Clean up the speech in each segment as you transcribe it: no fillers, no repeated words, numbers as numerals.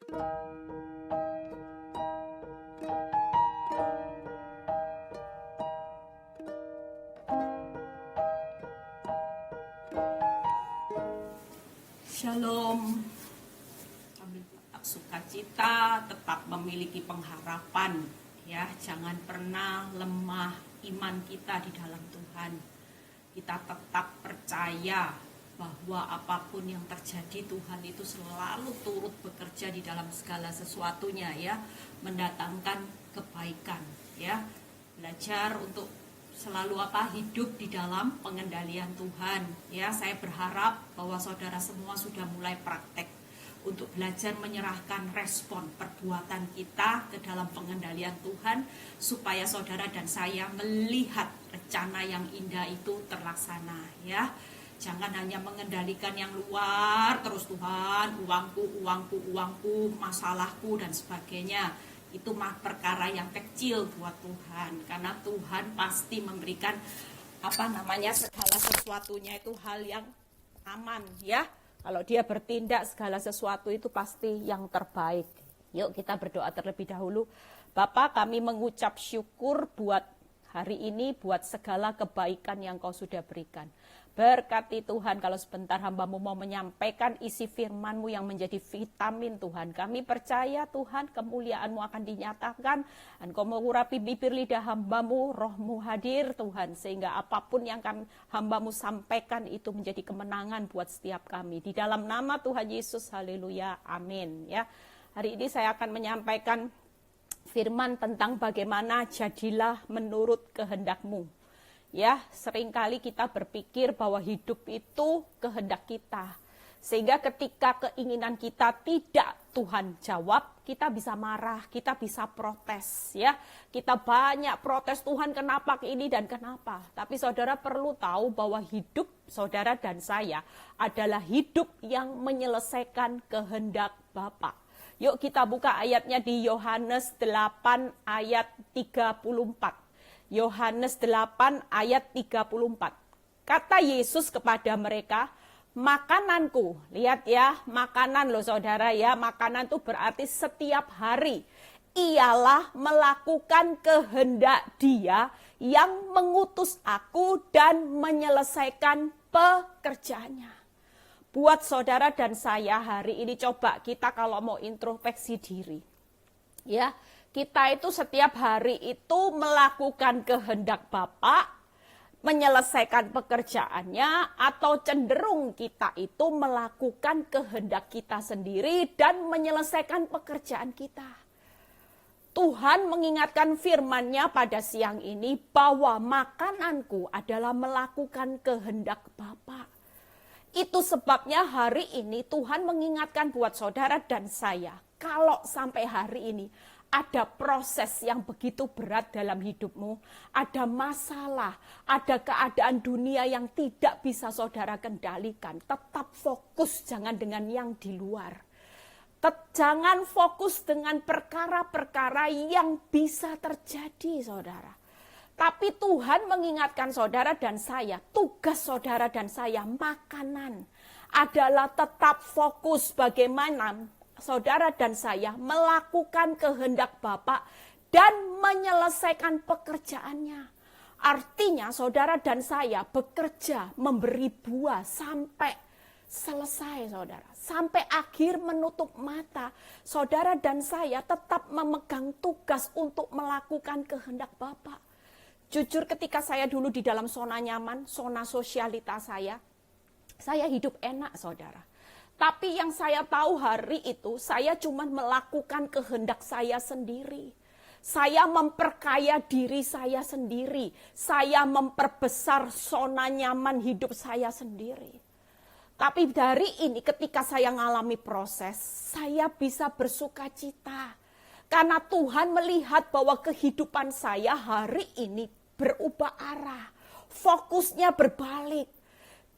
Shalom. Tetap sukacita, tetap memiliki pengharapan, ya. Jangan pernah lemah iman kita di dalam Tuhan. Kita tetap percaya bahwa apapun yang terjadi, Tuhan itu selalu turut bekerja di dalam segala sesuatunya, ya, mendatangkan kebaikan, ya. Belajar untuk selalu hidup di dalam pengendalian Tuhan, ya. Saya berharap bahwa saudara semua sudah mulai praktek untuk belajar menyerahkan respon perbuatan kita ke dalam pengendalian Tuhan, supaya saudara dan saya melihat rencana yang indah itu terlaksana, ya. Jangan hanya mengendalikan yang luar terus, Tuhan, uangku, masalahku dan sebagainya. Itu mah perkara yang kecil buat Tuhan, karena Tuhan pasti memberikan segala sesuatunya itu hal yang aman, ya. Kalau Dia bertindak, segala sesuatu itu pasti yang terbaik. Yuk kita berdoa terlebih dahulu. Bapa, kami mengucap syukur buat hari ini, buat segala kebaikan yang Kau sudah berikan. Berkati Tuhan, kalau sebentar hamba-Mu mau menyampaikan isi firman-Mu yang menjadi vitamin Tuhan. Kami percaya Tuhan, kemuliaan-Mu akan dinyatakan. Engkau mengurapi bibir lidah hamba-Mu, Roh-Mu hadir Tuhan. Sehingga apapun yang hamba-Mu sampaikan itu menjadi kemenangan buat setiap kami. Di dalam nama Tuhan Yesus, haleluya, amin. Ya, hari ini saya akan menyampaikan firman tentang bagaimana jadilah menurut kehendak-Mu. Ya, seringkali kita berpikir bahwa hidup itu kehendak kita. Sehingga ketika keinginan kita tidak Tuhan jawab, kita bisa marah, kita bisa protes, ya. Kita banyak protes, Tuhan kenapa ini dan kenapa. Tapi saudara perlu tahu bahwa hidup saudara dan saya adalah hidup yang menyelesaikan kehendak Bapa. Yuk kita buka ayatnya di Yohanes 8 ayat 34. Yohanes 8 ayat 34. Kata Yesus kepada mereka, makananku, lihat ya, makanan loh saudara ya, makanan itu berarti setiap hari, ialah melakukan kehendak Dia yang mengutus aku dan menyelesaikan pekerjaannya. Buat saudara dan saya hari ini, coba kita kalau mau introspeksi diri, ya. Kita itu setiap hari itu melakukan kehendak Bapa, menyelesaikan pekerjaannya, atau cenderung kita itu melakukan kehendak kita sendiri dan menyelesaikan pekerjaan kita. Tuhan mengingatkan firman-Nya pada siang ini bahwa makananku adalah melakukan kehendak Bapa. Itu sebabnya hari ini Tuhan mengingatkan buat saudara dan saya, kalau sampai hari ini ada proses yang begitu berat dalam hidupmu, ada masalah, ada keadaan dunia yang tidak bisa saudara kendalikan, tetap fokus, jangan dengan yang di luar. Jangan fokus dengan perkara-perkara yang bisa terjadi, saudara. Tapi Tuhan mengingatkan saudara dan saya, tugas saudara dan saya, makanan adalah tetap fokus bagaimana saudara dan saya melakukan kehendak Bapa dan menyelesaikan pekerjaannya. Artinya saudara dan saya bekerja memberi buah sampai selesai, saudara. Sampai akhir menutup mata, saudara dan saya tetap memegang tugas untuk melakukan kehendak Bapa. Jujur ketika saya dulu di dalam zona nyaman, zona sosialitas saya hidup enak, saudara. Tapi yang saya tahu hari itu, saya cuma melakukan kehendak saya sendiri. Saya memperkaya diri saya sendiri. Saya memperbesar zona nyaman hidup saya sendiri. Tapi dari ini ketika saya mengalami proses, saya bisa bersuka cita. Karena Tuhan melihat bahwa kehidupan saya hari ini berubah arah. Fokusnya berbalik.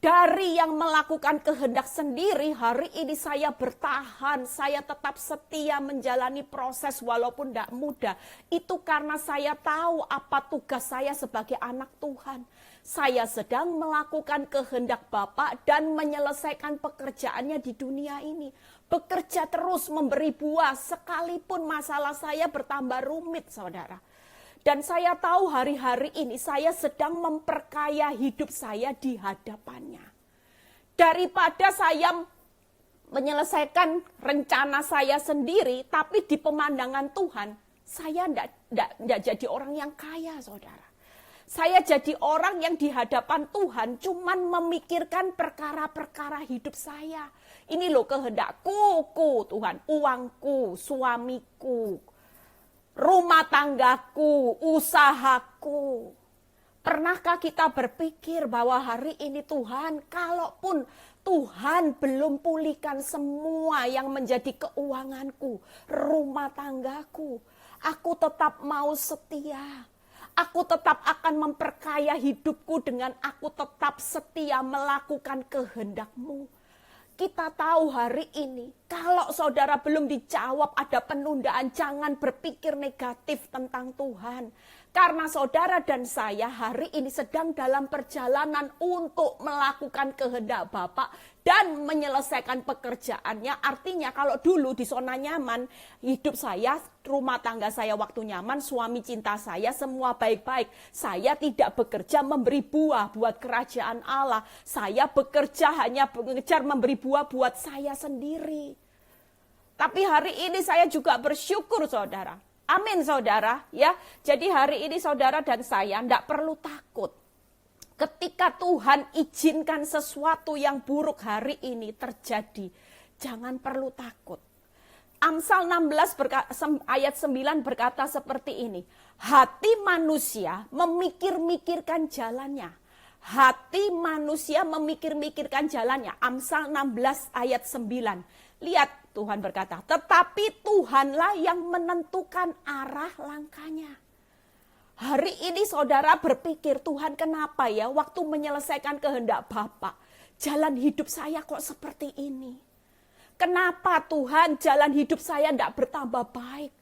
Dari yang melakukan kehendak sendiri, hari ini saya bertahan, saya tetap setia menjalani proses walaupun tidak mudah. Itu karena saya tahu apa tugas saya sebagai anak Tuhan. Saya sedang melakukan kehendak Bapa dan menyelesaikan pekerjaannya di dunia ini. bekerja terus memberi buah sekalipun masalah saya bertambah rumit, saudara. Dan saya tahu hari-hari ini saya sedang memperkaya hidup saya di hadapannya. Daripada saya menyelesaikan rencana saya sendiri, tapi di pemandangan Tuhan, saya tidak jadi orang yang kaya, saudara. Saya jadi orang yang di hadapan Tuhan cuman memikirkan perkara-perkara hidup saya. Ini loh kehendakku, Tuhan, uangku, suamiku, rumah tanggaku, usahaku. Pernahkah kita berpikir bahwa hari ini Tuhan, kalaupun Tuhan belum pulihkan semua yang menjadi keuanganku, rumah tanggaku, aku tetap mau setia. Aku tetap akan memperkaya hidupku dengan aku tetap setia melakukan kehendak-Mu. Kita tahu hari ini, kalau saudara belum dijawab ada penundaan, jangan berpikir negatif tentang Tuhan. Karena saudara dan saya hari ini sedang dalam perjalanan untuk melakukan kehendak Bapa dan menyelesaikan pekerjaannya. Artinya kalau dulu di zona nyaman, hidup saya, rumah tangga saya waktu nyaman, suami cinta saya, semua baik-baik. Saya tidak bekerja memberi buah buat kerajaan Allah. Saya bekerja hanya mengejar memberi buah buat saya sendiri. Tapi hari ini saya juga bersyukur, saudara. Amin, saudara, ya. Jadi hari ini saudara dan saya tidak perlu takut. Ketika Tuhan izinkan sesuatu yang buruk hari ini terjadi, jangan perlu takut. Amsal 16 ayat 9 berkata seperti ini. Hati manusia memikir-mikirkan jalannya. Hati manusia memikir-mikirkan jalannya. Amsal 16 ayat 9. Lihat, Tuhan berkata, tetapi Tuhanlah yang menentukan arah langkahnya. Hari ini saudara berpikir, Tuhan kenapa ya waktu menyelesaikan kehendak Bapa, jalan hidup saya kok seperti ini? Kenapa Tuhan jalan hidup saya tidak bertambah baik?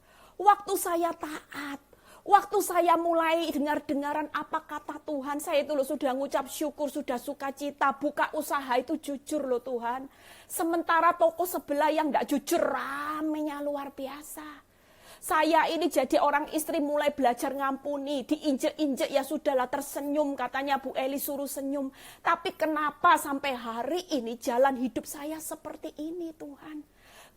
Waktu saya taat, waktu saya mulai dengar-dengaran apa kata Tuhan, saya itu loh sudah ngucap syukur, sudah sukacita, buka usaha itu jujur loh Tuhan. Sementara toko sebelah yang tidak jujur ramenya luar biasa. Saya ini jadi orang istri mulai belajar ngampuni, diinjek-injek ya sudahlah tersenyum, katanya Bu Eli suruh senyum. Tapi kenapa sampai hari ini jalan hidup saya seperti ini Tuhan?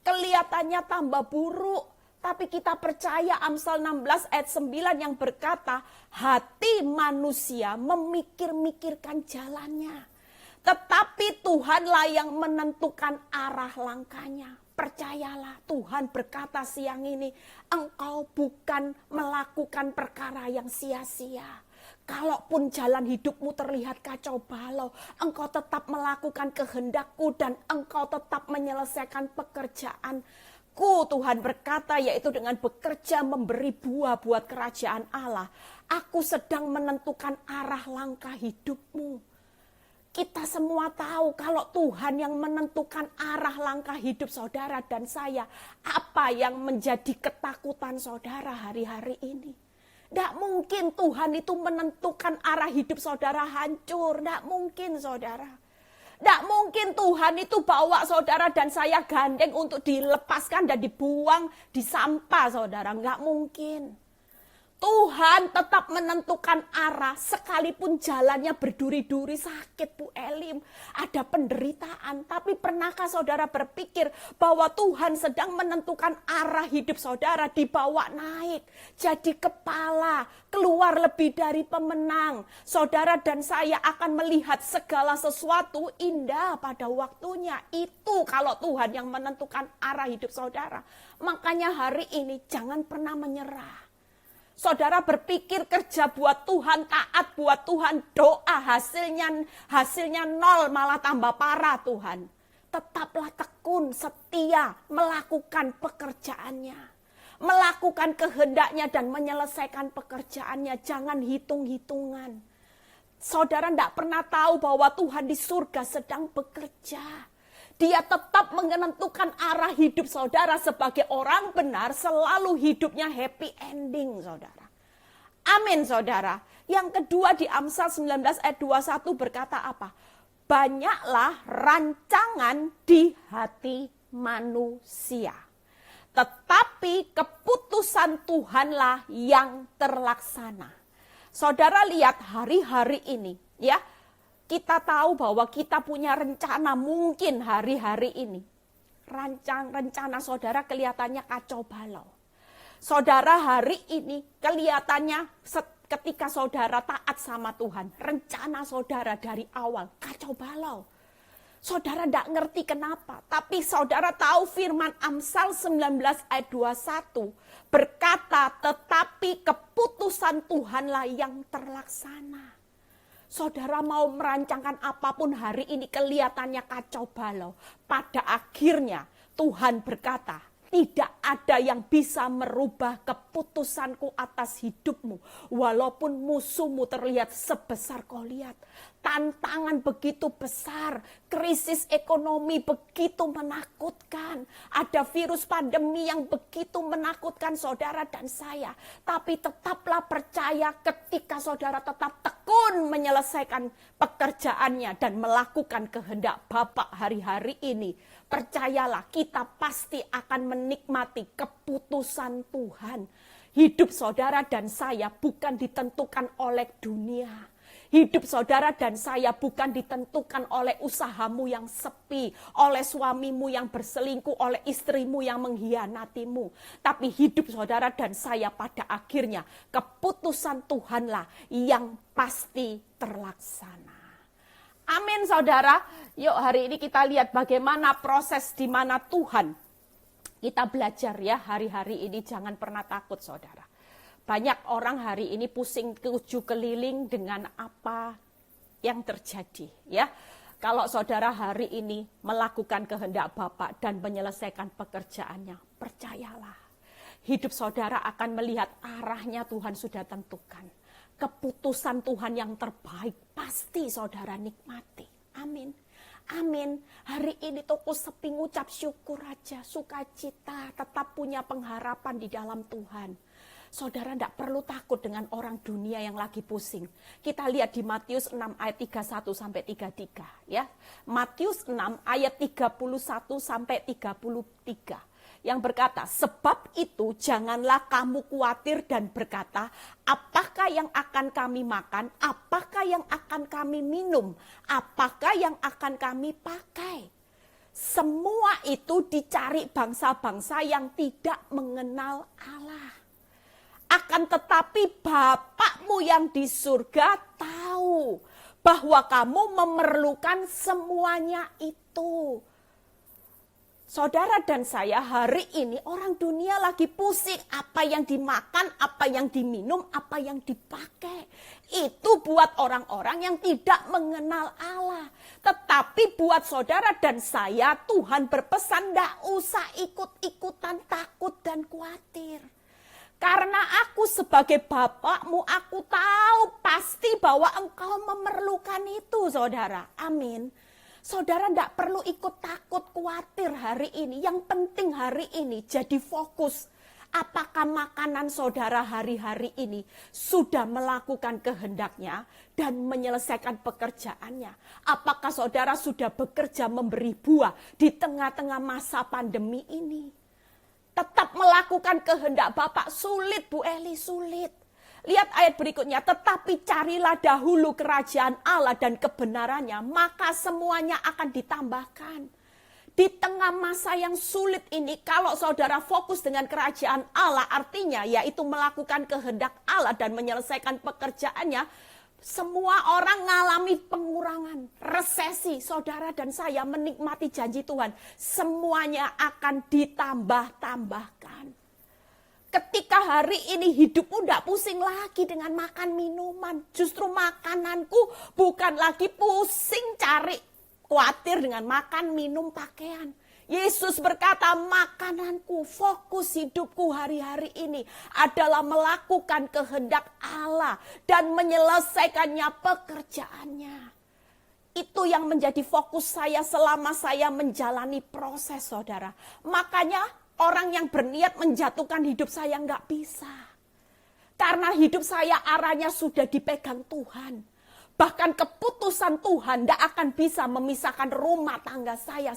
Kelihatannya tambah buruk. Tapi kita percaya Amsal 16 ayat 9 yang berkata, hati manusia memikir-mikirkan jalannya. Tetapi Tuhanlah yang menentukan arah langkahnya. Percayalah, Tuhan berkata siang ini, engkau bukan melakukan perkara yang sia-sia. Kalaupun jalan hidupmu terlihat kacau balau, engkau tetap melakukan kehendakku dan engkau tetap menyelesaikan pekerjaan. Tuhan berkata, yaitu dengan bekerja memberi buah buat kerajaan Allah. Aku sedang menentukan arah langkah hidupmu. Kita semua tahu kalau Tuhan yang menentukan arah langkah hidup saudara dan saya. Apa yang menjadi ketakutan saudara hari-hari ini? Tidak mungkin Tuhan itu menentukan arah hidup saudara hancur. Tidak mungkin saudara. Tidak mungkin Tuhan itu bawa saudara dan saya gandeng untuk dilepaskan dan dibuang di sampah saudara. Tidak mungkin. Tuhan tetap menentukan arah sekalipun jalannya berduri-duri sakit Bu Elim. Ada penderitaan. Tapi pernahkah saudara berpikir bahwa Tuhan sedang menentukan arah hidup saudara dibawa naik. Jadi kepala, keluar lebih dari pemenang. Saudara dan saya akan melihat segala sesuatu indah pada waktunya. Itu kalau Tuhan yang menentukan arah hidup saudara. Makanya hari ini jangan pernah menyerah. Saudara berpikir kerja buat Tuhan, taat buat Tuhan, doa hasilnya nol malah tambah parah Tuhan. Tetaplah tekun, setia, melakukan pekerjaannya. Melakukan kehendaknya dan menyelesaikan pekerjaannya, jangan hitung-hitungan. Saudara tidak pernah tahu bahwa Tuhan di surga sedang bekerja. Dia tetap menentukan arah hidup saudara sebagai orang benar, selalu hidupnya happy ending saudara. Amin saudara. Yang kedua di Amsal 19 ayat 21 berkata apa? Banyaklah rancangan di hati manusia. Tetapi keputusan Tuhanlah yang terlaksana. Saudara lihat hari-hari ini ya, kita tahu bahwa kita punya rencana mungkin hari-hari ini. Rencana saudara kelihatannya kacau balau. Saudara hari ini kelihatannya ketika saudara taat sama Tuhan, rencana saudara dari awal kacau balau. Saudara tidak ngerti kenapa, tapi saudara tahu firman Amsal 19 ayat 21 berkata, tetapi keputusan Tuhanlah yang terlaksana. Saudara mau merancangkan apapun hari ini kelihatannya kacau balau. Pada akhirnya Tuhan berkata, tidak ada yang bisa merubah keputusanku atas hidupmu. Walaupun musuhmu terlihat sebesar Goliat. Tantangan begitu besar. Krisis ekonomi begitu menakutkan. Ada virus pandemi yang begitu menakutkan saudara dan saya. Tapi tetaplah percaya ketika saudara tetap tekun menyelesaikan pekerjaannya dan melakukan kehendak Bapa hari-hari ini. Percayalah, kita pasti akan menikmati keputusan Tuhan. Hidup saudara dan saya bukan ditentukan oleh dunia. Hidup saudara dan saya bukan ditentukan oleh usahamu yang sepi, oleh suamimu yang berselingkuh, oleh istrimu yang mengkhianatimu. Tapi hidup saudara dan saya pada akhirnya keputusan Tuhanlah yang pasti terlaksana. Amin saudara. Yuk hari ini kita lihat bagaimana proses di mana Tuhan. Kita belajar ya hari-hari ini, jangan pernah takut saudara. Banyak orang hari ini pusing tujuh keliling dengan apa yang terjadi ya. Kalau saudara hari ini melakukan kehendak Bapa dan menyelesaikan pekerjaannya, percayalah. Hidup saudara akan melihat arahnya Tuhan sudah tentukan. Keputusan Tuhan yang terbaik pasti saudara nikmati. Amin. Amin. Hari ini toko sepi ngucap syukur aja, sukacita, tetap punya pengharapan di dalam Tuhan. Saudara tidak perlu takut dengan orang dunia yang lagi pusing. Kita lihat di Matius 6 ayat 31 sampai 33 ya. Matius 6 ayat 31 sampai 33. Yang berkata, sebab itu janganlah kamu khawatir dan berkata, apakah yang akan kami makan, apakah yang akan kami minum, apakah yang akan kami pakai. Semua itu dicari bangsa-bangsa yang tidak mengenal Allah. Akan tetapi Bapakmu yang di surga tahu bahwa kamu memerlukan semuanya itu. Saudara dan saya hari ini orang dunia lagi pusing apa yang dimakan, apa yang diminum, apa yang dipakai. Itu buat orang-orang yang tidak mengenal Allah. Tetapi buat saudara dan saya Tuhan berpesan tidak usah ikut-ikutan takut dan khawatir. Karena aku sebagai Bapakmu, aku tahu pasti bahwa engkau memerlukan itu saudara. Amin. Saudara tidak perlu ikut takut, khawatir hari ini. Yang penting hari ini jadi fokus. Apakah makanan saudara hari-hari ini sudah melakukan kehendaknya dan menyelesaikan pekerjaannya? Apakah saudara sudah bekerja memberi buah di tengah-tengah masa pandemi ini? Tetap melakukan kehendak Bapak sulit Bu Eli, sulit. Lihat ayat berikutnya, tetapi carilah dahulu kerajaan Allah dan kebenarannya, maka semuanya akan ditambahkan. Di tengah masa yang sulit ini, kalau saudara fokus dengan kerajaan Allah, artinya yaitu melakukan kehendak Allah dan menyelesaikan pekerjaannya, semua orang mengalami pengurangan, resesi. Saudara dan saya menikmati janji Tuhan, semuanya akan ditambah-tambahkan. Ketika hari ini hidupmu tidak pusing lagi dengan makan minuman. Justru makananku bukan lagi pusing cari khawatir dengan makan minum pakaian. Yesus berkata makananku, fokus hidupku hari-hari ini adalah melakukan kehendak Allah dan menyelesaikannya pekerjaannya. Itu yang menjadi fokus saya selama saya menjalani proses saudara. Makanya orang yang berniat menjatuhkan hidup saya nggak bisa. Karena hidup saya arahnya sudah dipegang Tuhan. Bahkan keputusan Tuhan tidak akan bisa memisahkan rumah tangga saya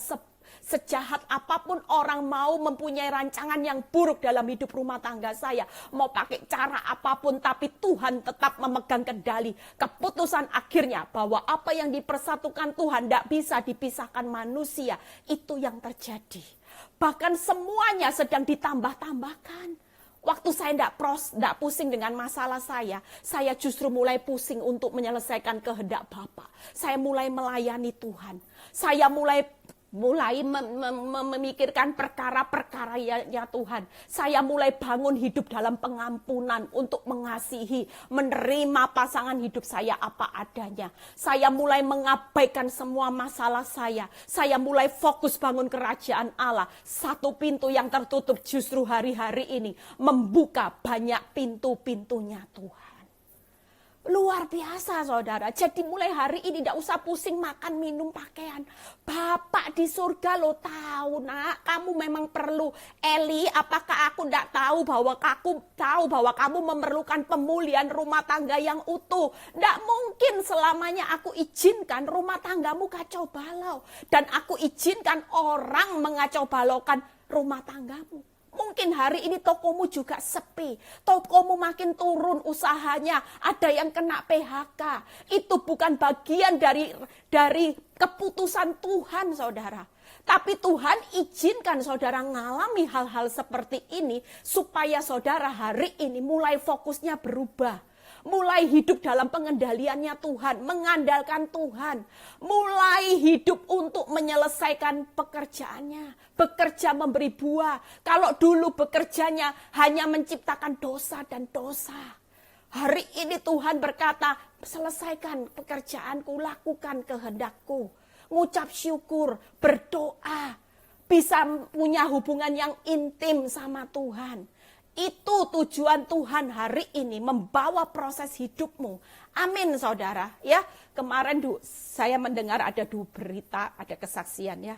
Sejahat apapun orang mau mempunyai rancangan yang buruk dalam hidup rumah tangga saya, mau pakai cara apapun, tapi Tuhan tetap memegang kendali. Keputusan akhirnya bahwa apa yang dipersatukan Tuhan tidak bisa dipisahkan manusia, itu yang terjadi. Bahkan semuanya sedang ditambah-tambahkan. Waktu saya tidak pusing dengan masalah saya justru mulai pusing untuk menyelesaikan kehendak Bapa. Saya mulai melayani Tuhan. Saya mulai memikirkan perkara-perkara ya Tuhan. Saya mulai bangun hidup dalam pengampunan untuk mengasihi, menerima pasangan hidup saya apa adanya. Saya mulai mengabaikan semua masalah saya. Saya mulai fokus bangun kerajaan Allah. Satu pintu yang tertutup justru hari-hari ini membuka banyak pintu-pintunya Tuhan. Luar biasa saudara. Jadi mulai hari ini tidak usah pusing makan, minum, pakaian. Bapak di surga lo tahu nak, kamu memang perlu. Eli, apakah aku tidak tahu bahwa kamu memerlukan pemulihan rumah tangga yang utuh. Tidak mungkin selamanya aku izinkan rumah tanggamu kacau balau. Dan aku izinkan orang mengacau balaukan rumah tanggamu. Mungkin hari ini tokomu juga sepi. Tokomu makin turun usahanya. Ada yang kena PHK. Itu bukan bagian dari keputusan Tuhan, saudara. Tapi Tuhan izinkan saudara mengalami hal-hal seperti ini. Supaya saudara hari ini mulai fokusnya berubah. Mulai hidup dalam pengendaliannya Tuhan, mengandalkan Tuhan. Mulai hidup untuk menyelesaikan pekerjaannya. Bekerja memberi buah. Kalau dulu bekerjanya hanya menciptakan dosa dan dosa. Hari ini Tuhan berkata, selesaikan pekerjaanku, lakukan kehendakku. Ngucap syukur, berdoa. Bisa punya hubungan yang intim sama Tuhan. Itu tujuan Tuhan hari ini membawa proses hidupmu. Amin saudara. Ya, kemarin saya mendengar ada 2 berita, ada kesaksian ya.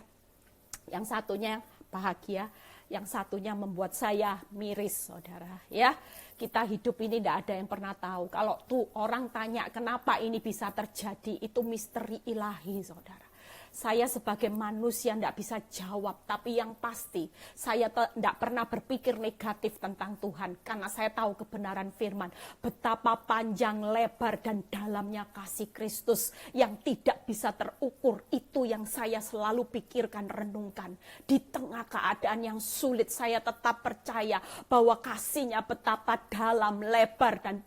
Yang satunya bahagia, yang satunya membuat saya miris saudara. Ya, kita hidup ini tidak ada yang pernah tahu. Kalau orang tanya kenapa ini bisa terjadi, itu misteri ilahi saudara. Saya sebagai manusia tidak bisa jawab, tapi yang pasti saya tidak pernah berpikir negatif tentang Tuhan. Karena saya tahu kebenaran firman, betapa panjang, lebar, dan dalamnya kasih Kristus yang tidak bisa terukur. Itu yang saya selalu pikirkan, renungkan. Di tengah keadaan yang sulit, saya tetap percaya bahwa kasihnya betapa dalam, lebar, dan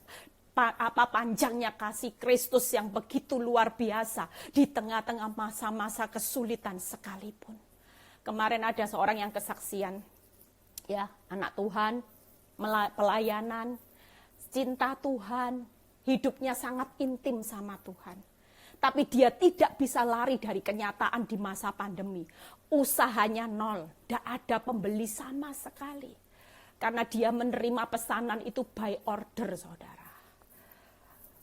panjangnya kasih Kristus yang begitu luar biasa di tengah-tengah masa-masa kesulitan sekalipun. Kemarin ada seorang yang kesaksian, ya, anak Tuhan, pelayanan, cinta Tuhan, hidupnya sangat intim sama Tuhan. Tapi dia tidak bisa lari dari kenyataan di masa pandemi. Usahanya nol, tidak ada pembeli sama sekali. Karena dia menerima pesanan itu by order, saudara.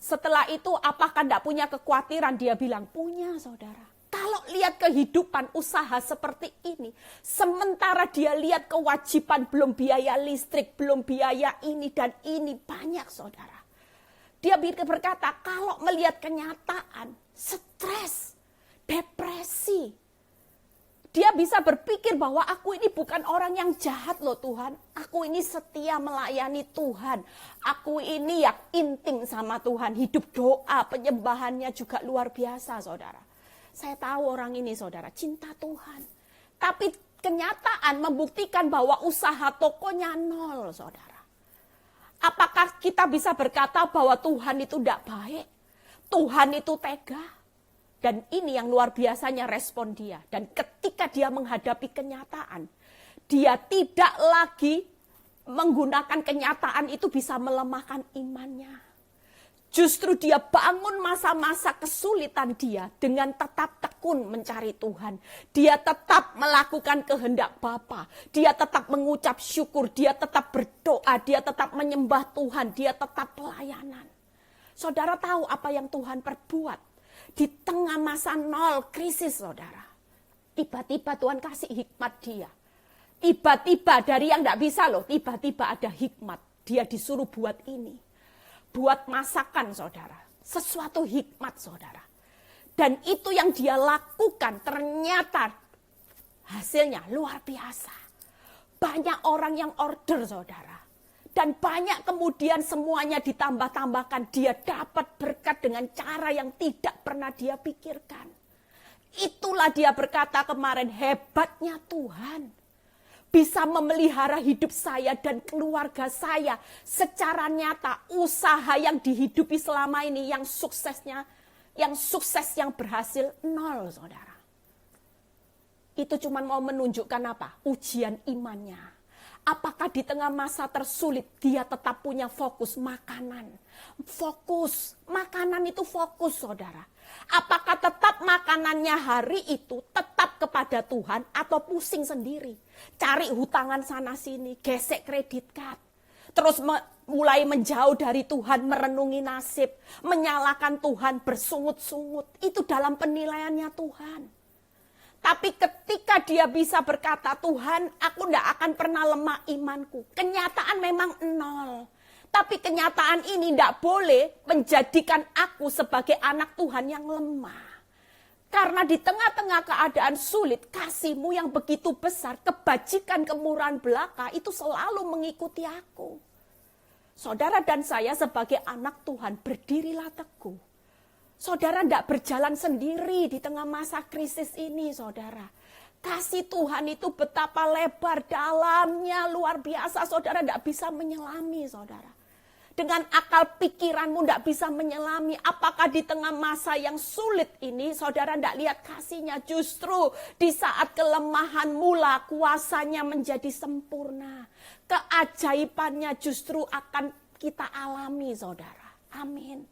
Setelah itu apakah tidak punya kekhawatiran? Dia bilang punya saudara. Kalau lihat kehidupan usaha seperti ini. Sementara dia lihat kewajiban belum biaya listrik, belum biaya ini dan ini. Banyak saudara. Dia berkata kalau melihat kenyataan, stres, depresi. Dia bisa berpikir bahwa aku ini bukan orang yang jahat loh Tuhan. Aku ini setia melayani Tuhan. Aku ini yang intim sama Tuhan. Hidup doa, penyembahannya juga luar biasa saudara. Saya tahu orang ini saudara, cinta Tuhan. Tapi kenyataan membuktikan bahwa usaha tokonya nol saudara. Apakah kita bisa berkata bahwa Tuhan itu tidak baik? Tuhan itu tega? Dan ini yang luar biasanya respon dia. Dan ketika dia menghadapi kenyataan, dia tidak lagi menggunakan kenyataan itu bisa melemahkan imannya. Justru dia bangun masa-masa kesulitan dia dengan tetap tekun mencari Tuhan. Dia tetap melakukan kehendak Bapa. Dia tetap mengucap syukur, dia tetap berdoa, dia tetap menyembah Tuhan, dia tetap pelayanan. Saudara tahu apa yang Tuhan perbuat? Di tengah masa nol krisis saudara. Tiba-tiba Tuhan kasih hikmat dia. Tiba-tiba dari yang tidak bisa loh. Tiba-tiba ada hikmat. Dia disuruh buat ini. Buat masakan saudara. Sesuatu hikmat saudara. Dan itu yang dia lakukan ternyata Hasilnya luar biasa. Banyak orang yang order, saudara. Dan banyak kemudian semuanya ditambah-tambahkan. Dia dapat berkat dengan cara yang tidak pernah dia pikirkan. Itulah dia berkata kemarin, hebatnya Tuhan. Bisa memelihara hidup saya dan keluarga saya secara nyata. Usaha yang dihidupi selama ini yang sukses yang berhasil nol, saudara. Itu cuma mau menunjukkan apa? Ujian imannya. Apakah di tengah masa tersulit dia tetap punya fokus makanan? Fokus, makanan itu fokus, saudara. Apakah tetap makanannya hari itu tetap kepada Tuhan atau pusing sendiri? Cari hutangan sana sini, gesek kredit card. Terus mulai menjauh dari Tuhan, merenungi nasib, menyalahkan Tuhan, bersungut-sungut. Itu dalam penilaiannya Tuhan. Tapi ketika dia bisa berkata, Tuhan, aku tidak akan pernah lemah imanku. Kenyataan memang nol. Tapi kenyataan ini tidak boleh menjadikan aku sebagai anak Tuhan yang lemah. Karena di tengah-tengah keadaan sulit, kasih-Mu yang begitu besar, kebajikan, kemurahan belaka, itu selalu mengikuti aku. Saudara dan saya sebagai anak Tuhan, berdirilah teguh. Saudara tidak berjalan sendiri di tengah masa krisis ini, saudara. Kasih Tuhan itu betapa lebar dalamnya, luar biasa. Saudara tidak bisa menyelami, saudara. Dengan akal pikiranmu tidak bisa menyelami. Apakah di tengah masa yang sulit ini, saudara tidak lihat kasihnya. Justru di saat kelemahan mula, kuasanya menjadi sempurna. Keajaibannya justru akan kita alami, saudara. Amin.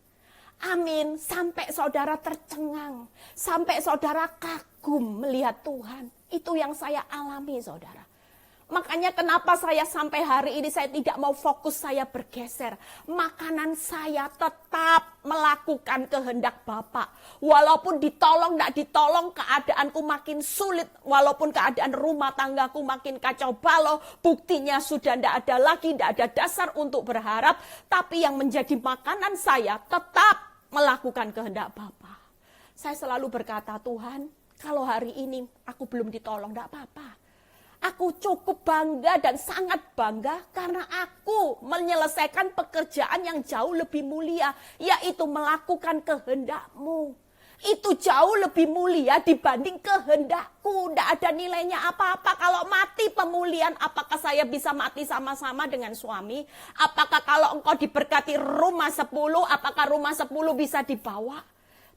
Amin, sampai saudara tercengang, sampai saudara kagum melihat Tuhan. Itu yang saya alami, saudara. Makanya kenapa saya sampai hari ini saya tidak mau fokus saya bergeser. Makanan saya tetap melakukan kehendak Bapa. Walaupun ditolong, tidak ditolong, keadaanku makin sulit. Walaupun keadaan rumah tanggaku makin kacau balau. Buktinya sudah tidak ada lagi, tidak ada dasar untuk berharap. Tapi yang menjadi makanan saya tetap melakukan kehendak Bapa. Saya selalu berkata, Tuhan, kalau hari ini aku belum ditolong, tidak apa-apa. Aku cukup bangga dan sangat bangga karena aku menyelesaikan pekerjaan yang jauh lebih mulia, yaitu melakukan kehendak-Mu. Itu jauh lebih mulia dibanding kehendakku. Tidak ada nilainya apa-apa. Kalau mati pemulihan, apakah saya bisa mati sama-sama dengan suami? Apakah kalau engkau diberkati rumah 10, apakah rumah 10 bisa dibawa?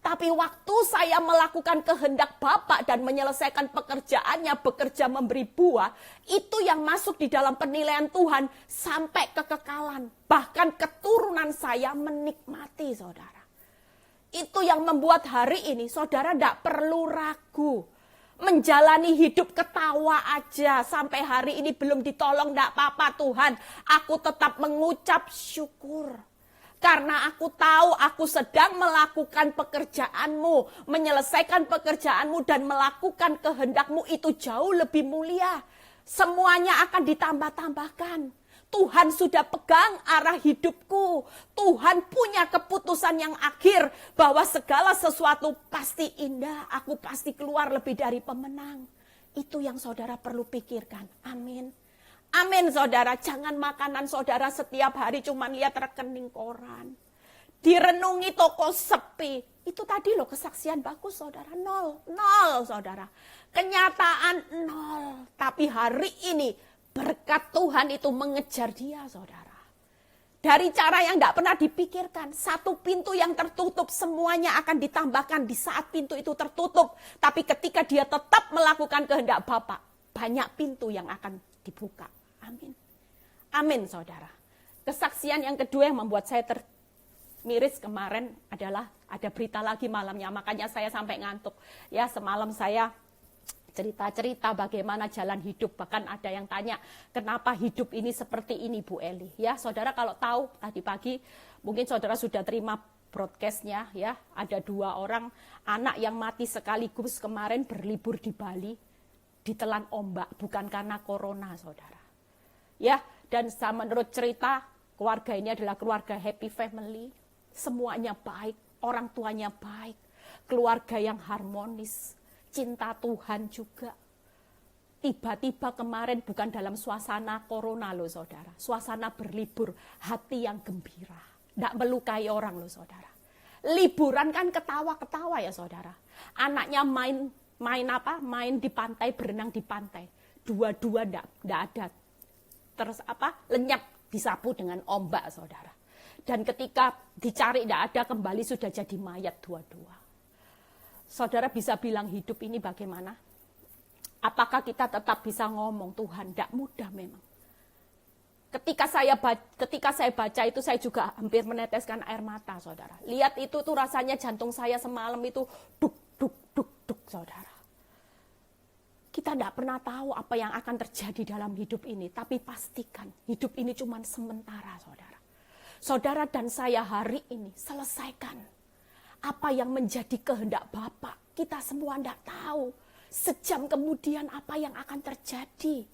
Tapi waktu saya melakukan kehendak Bapa dan menyelesaikan pekerjaannya, bekerja memberi buah, itu yang masuk di dalam penilaian Tuhan sampai kekekalan. Bahkan keturunan saya menikmati, saudara. Itu yang membuat hari ini saudara tidak perlu ragu. Menjalani hidup ketawa aja. Sampai hari ini belum ditolong, tidak apa-apa Tuhan. Aku tetap mengucap syukur. Karena aku tahu aku sedang melakukan pekerjaan-Mu. Menyelesaikan pekerjaan-Mu dan melakukan kehendak-Mu itu jauh lebih mulia. Semuanya akan ditambah-tambahkan. Tuhan sudah pegang arah hidupku. Tuhan punya keputusan yang akhir bahwa segala sesuatu pasti indah. Aku pasti keluar lebih dari pemenang. Itu yang saudara perlu pikirkan. Amin. Amin, saudara. Jangan makanan saudara setiap hari cuma lihat rekening koran. Direnungi toko sepi. Itu tadi loh kesaksian bagus, saudara. Nol, saudara. Kenyataan nol. Tapi hari ini berkat Tuhan itu mengejar dia, saudara. Dari cara yang tidak pernah dipikirkan. Satu pintu yang tertutup semuanya akan ditambahkan di saat pintu itu tertutup. Tapi ketika dia tetap melakukan kehendak Bapa, banyak pintu yang akan dibuka. Amin. Amin, saudara. Kesaksian yang kedua yang membuat saya termiris kemarin adalah ada berita lagi malamnya. Makanya saya sampai ngantuk. Ya, semalam saya cerita-cerita bagaimana jalan hidup. Bahkan ada yang tanya, kenapa hidup ini seperti ini, Bu Eli? Ya, saudara kalau tahu tadi pagi, mungkin saudara sudah terima broadcastnya. Ya, ada 2 orang anak yang mati sekaligus kemarin berlibur di Bali, ditelan ombak, bukan karena corona, saudara. Ya, dan menurut cerita, keluarga ini adalah keluarga happy family. Semuanya baik, orang tuanya baik, keluarga yang harmonis. Cinta Tuhan juga. tiba-tiba kemarin bukan dalam suasana corona loh saudara. Suasana berlibur, hati yang gembira. Tidak melukai orang loh saudara. Liburan kan ketawa-ketawa ya saudara. Anaknya main di pantai, berenang di pantai. Dua-dua tidak ada. Terus lenyap disapu dengan ombak saudara. Dan ketika dicari tidak ada, kembali sudah jadi mayat dua-dua. Saudara bisa bilang hidup ini bagaimana? Apakah kita tetap bisa ngomong, Tuhan, tidak mudah memang. Ketika saya baca itu, saya juga hampir meneteskan air mata, saudara. Lihat itu tuh rasanya jantung saya semalam itu duk, duk, duk, duk, saudara. Kita tidak pernah tahu apa yang akan terjadi dalam hidup ini, tapi pastikan hidup ini cuma sementara, saudara. Saudara dan saya hari ini selesaikan apa yang menjadi kehendak Bapa. Kita semua tidak tahu. Sejam kemudian apa yang akan terjadi.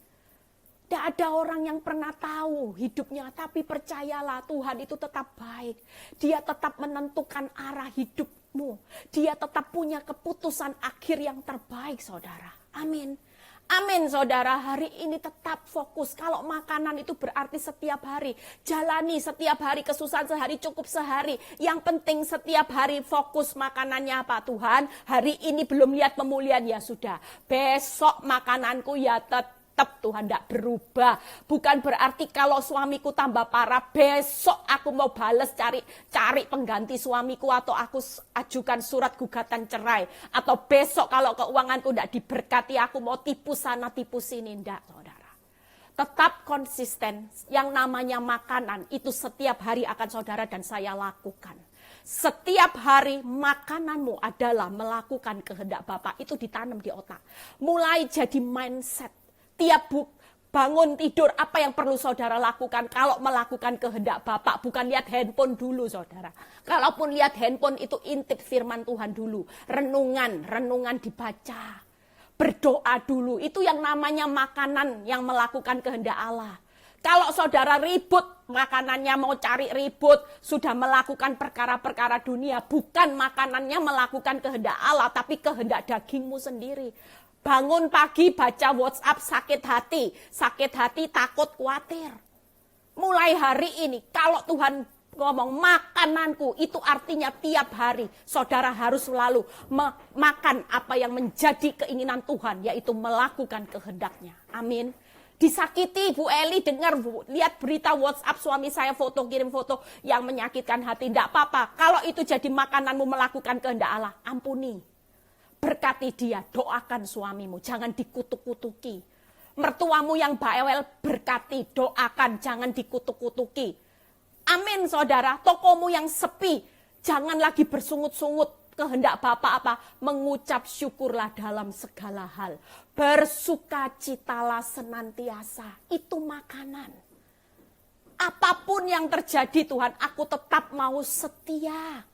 Tidak ada orang yang pernah tahu hidupnya. Tapi percayalah Tuhan itu tetap baik. Dia tetap menentukan arah hidupmu. Dia tetap punya keputusan akhir yang terbaik saudara. Amin. Amin saudara, hari ini tetap fokus. Kalau makanan itu berarti setiap hari. Jalani setiap hari, kesusahan sehari cukup sehari. Yang penting setiap hari fokus makanannya apa Tuhan. Hari ini belum lihat pemulihan ya sudah. Besok makananku ya tetap Tuhan tidak berubah. Bukan berarti kalau suamiku tambah parah, besok aku mau bales cari pengganti suamiku atau aku ajukan surat gugatan cerai. Atau besok kalau keuanganku tidak diberkati, aku mau tipu sana tipu sini. Tidak saudara. Tetap konsisten. Yang namanya makanan itu setiap hari akan saudara dan saya lakukan. Setiap hari makananmu adalah melakukan kehendak Bapa. Itu ditanam di otak. Mulai jadi mindset. Tiap bangun tidur, apa yang perlu saudara lakukan? Kalau melakukan kehendak Bapak, bukan lihat handphone dulu saudara. Kalaupun lihat handphone itu intip firman Tuhan dulu. Renungan dibaca. Berdoa dulu, itu yang namanya makanan yang melakukan kehendak Allah. Kalau saudara ribut, makanannya mau cari ribut, sudah melakukan perkara-perkara dunia. Bukan makanannya melakukan kehendak Allah, tapi kehendak dagingmu sendiri. Bangun pagi baca WhatsApp sakit hati takut khawatir. Mulai hari ini kalau Tuhan ngomong makananku itu artinya tiap hari saudara harus selalu makan apa yang menjadi keinginan Tuhan yaitu melakukan kehendaknya. Amin. Disakiti Bu Eli lihat berita WhatsApp suami saya kirim foto yang menyakitkan hati. Tidak apa-apa kalau itu jadi makananmu melakukan kehendak Allah, ampuni. Berkati dia, doakan suamimu, jangan dikutuk-kutuki. Mertuamu yang bawel, berkati, doakan, jangan dikutuk-kutuki. Amin saudara, tokomu yang sepi, jangan lagi bersungut-sungut. Kehendak Bapak apa? Mengucap syukurlah dalam segala hal. Bersukacitalah senantiasa, itu makanan. Apapun yang terjadi Tuhan, aku tetap mau setia.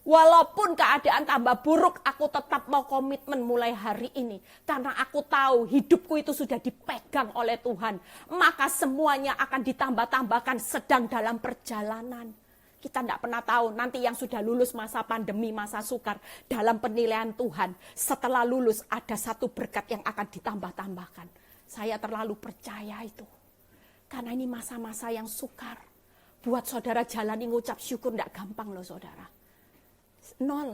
Walaupun keadaan tambah buruk, aku tetap mau komitmen mulai hari ini. Karena aku tahu hidupku itu sudah dipegang oleh Tuhan. Maka semuanya akan ditambah-tambahkan sedang dalam perjalanan. Kita tidak pernah tahu nanti yang sudah lulus masa pandemi, masa sukar. Dalam penilaian Tuhan, setelah lulus ada satu berkat yang akan ditambah-tambahkan. Saya terlalu percaya itu. Karena ini masa-masa yang sukar. Buat saudara jalani ngucap syukur tidak gampang loh saudara. 0.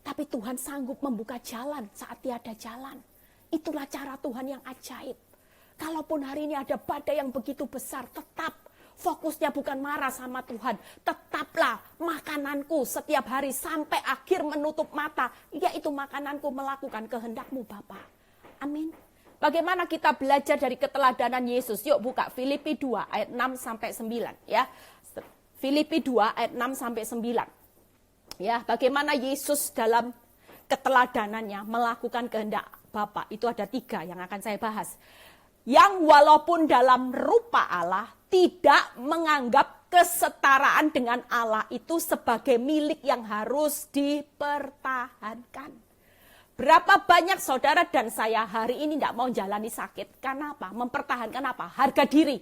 Tapi Tuhan sanggup membuka jalan saat tiada jalan. Itulah cara Tuhan yang ajaib. Kalaupun hari ini ada badai yang begitu besar, tetap fokusnya bukan marah sama Tuhan. Tetaplah makananku setiap hari sampai akhir menutup mata. Yaitu makananku melakukan kehendak-Mu Bapa. Amin. Bagaimana kita belajar dari keteladanan Yesus? Yuk buka Filipi 2 ayat 6 sampai 9 ya. Filipi 2 ayat 6 sampai 9. Ya, bagaimana Yesus dalam keteladanannya melakukan kehendak Bapa. Itu ada 3 yang akan saya bahas. Yang walaupun dalam rupa Allah tidak menganggap kesetaraan dengan Allah itu sebagai milik yang harus dipertahankan. Berapa banyak saudara dan saya hari ini tidak mau jalani sakit. Karena apa? Mempertahankan apa? Harga diri.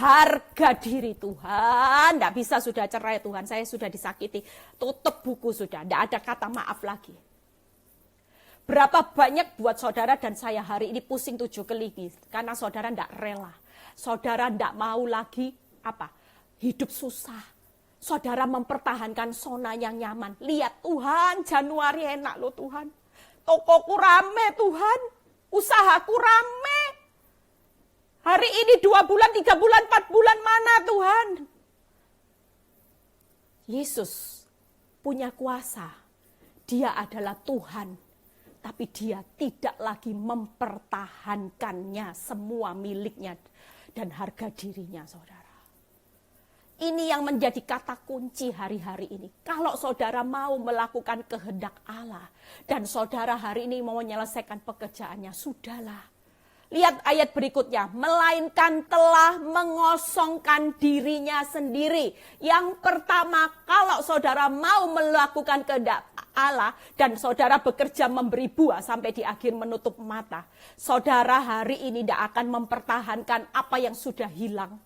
Harga diri Tuhan. Tidak bisa sudah cerai Tuhan. Saya sudah disakiti. Tutup buku sudah. Tidak ada kata maaf lagi. Berapa banyak buat saudara dan saya hari ini pusing 7 kali karena saudara tidak rela. Saudara tidak mau lagi hidup susah. Saudara mempertahankan zona yang nyaman. Lihat Tuhan, Januari enak loh Tuhan. Tokoku rame Tuhan. Usahaku rame. Hari ini 2 bulan, 3 bulan, 4 bulan mana Tuhan? Yesus punya kuasa. Dia adalah Tuhan. Tapi dia tidak lagi mempertahankannya semua miliknya dan harga dirinya saudara. Ini yang menjadi kata kunci hari-hari ini. Kalau saudara mau melakukan kehendak Allah dan saudara hari ini mau menyelesaikan pekerjaannya, sudahlah. Lihat ayat berikutnya, melainkan telah mengosongkan dirinya sendiri. Yang pertama, kalau saudara mau melakukan kehendak Allah dan saudara bekerja memberi buah sampai di akhir menutup mata, saudara hari ini tidak akan mempertahankan apa yang sudah hilang.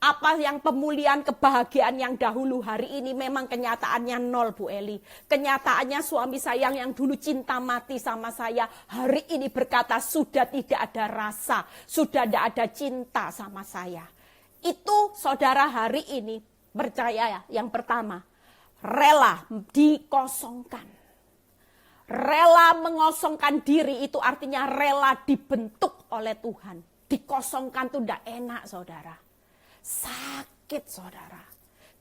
Apa yang pemulihan kebahagiaan yang dahulu hari ini memang kenyataannya nol Bu Eli. Kenyataannya suami saya yang dulu cinta mati sama saya hari ini berkata sudah tidak ada rasa, sudah tidak ada cinta sama saya. Itu saudara hari ini percaya ya, yang pertama rela dikosongkan. Rela mengosongkan diri itu artinya rela dibentuk oleh Tuhan. Dikosongkan itu tidak enak saudara. Sakit saudara.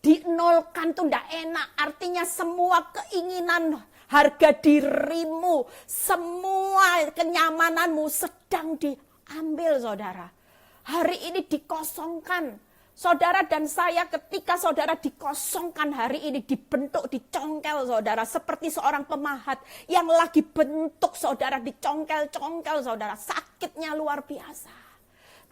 Dinolkan tuh ndak enak. Artinya semua keinginan harga dirimu, semua kenyamananmu sedang diambil saudara. Hari ini dikosongkan. Saudara dan saya ketika saudara dikosongkan hari ini dibentuk, dicongkel saudara. Seperti seorang pemahat yang lagi bentuk saudara, dicongkel-congkel saudara. Sakitnya luar biasa.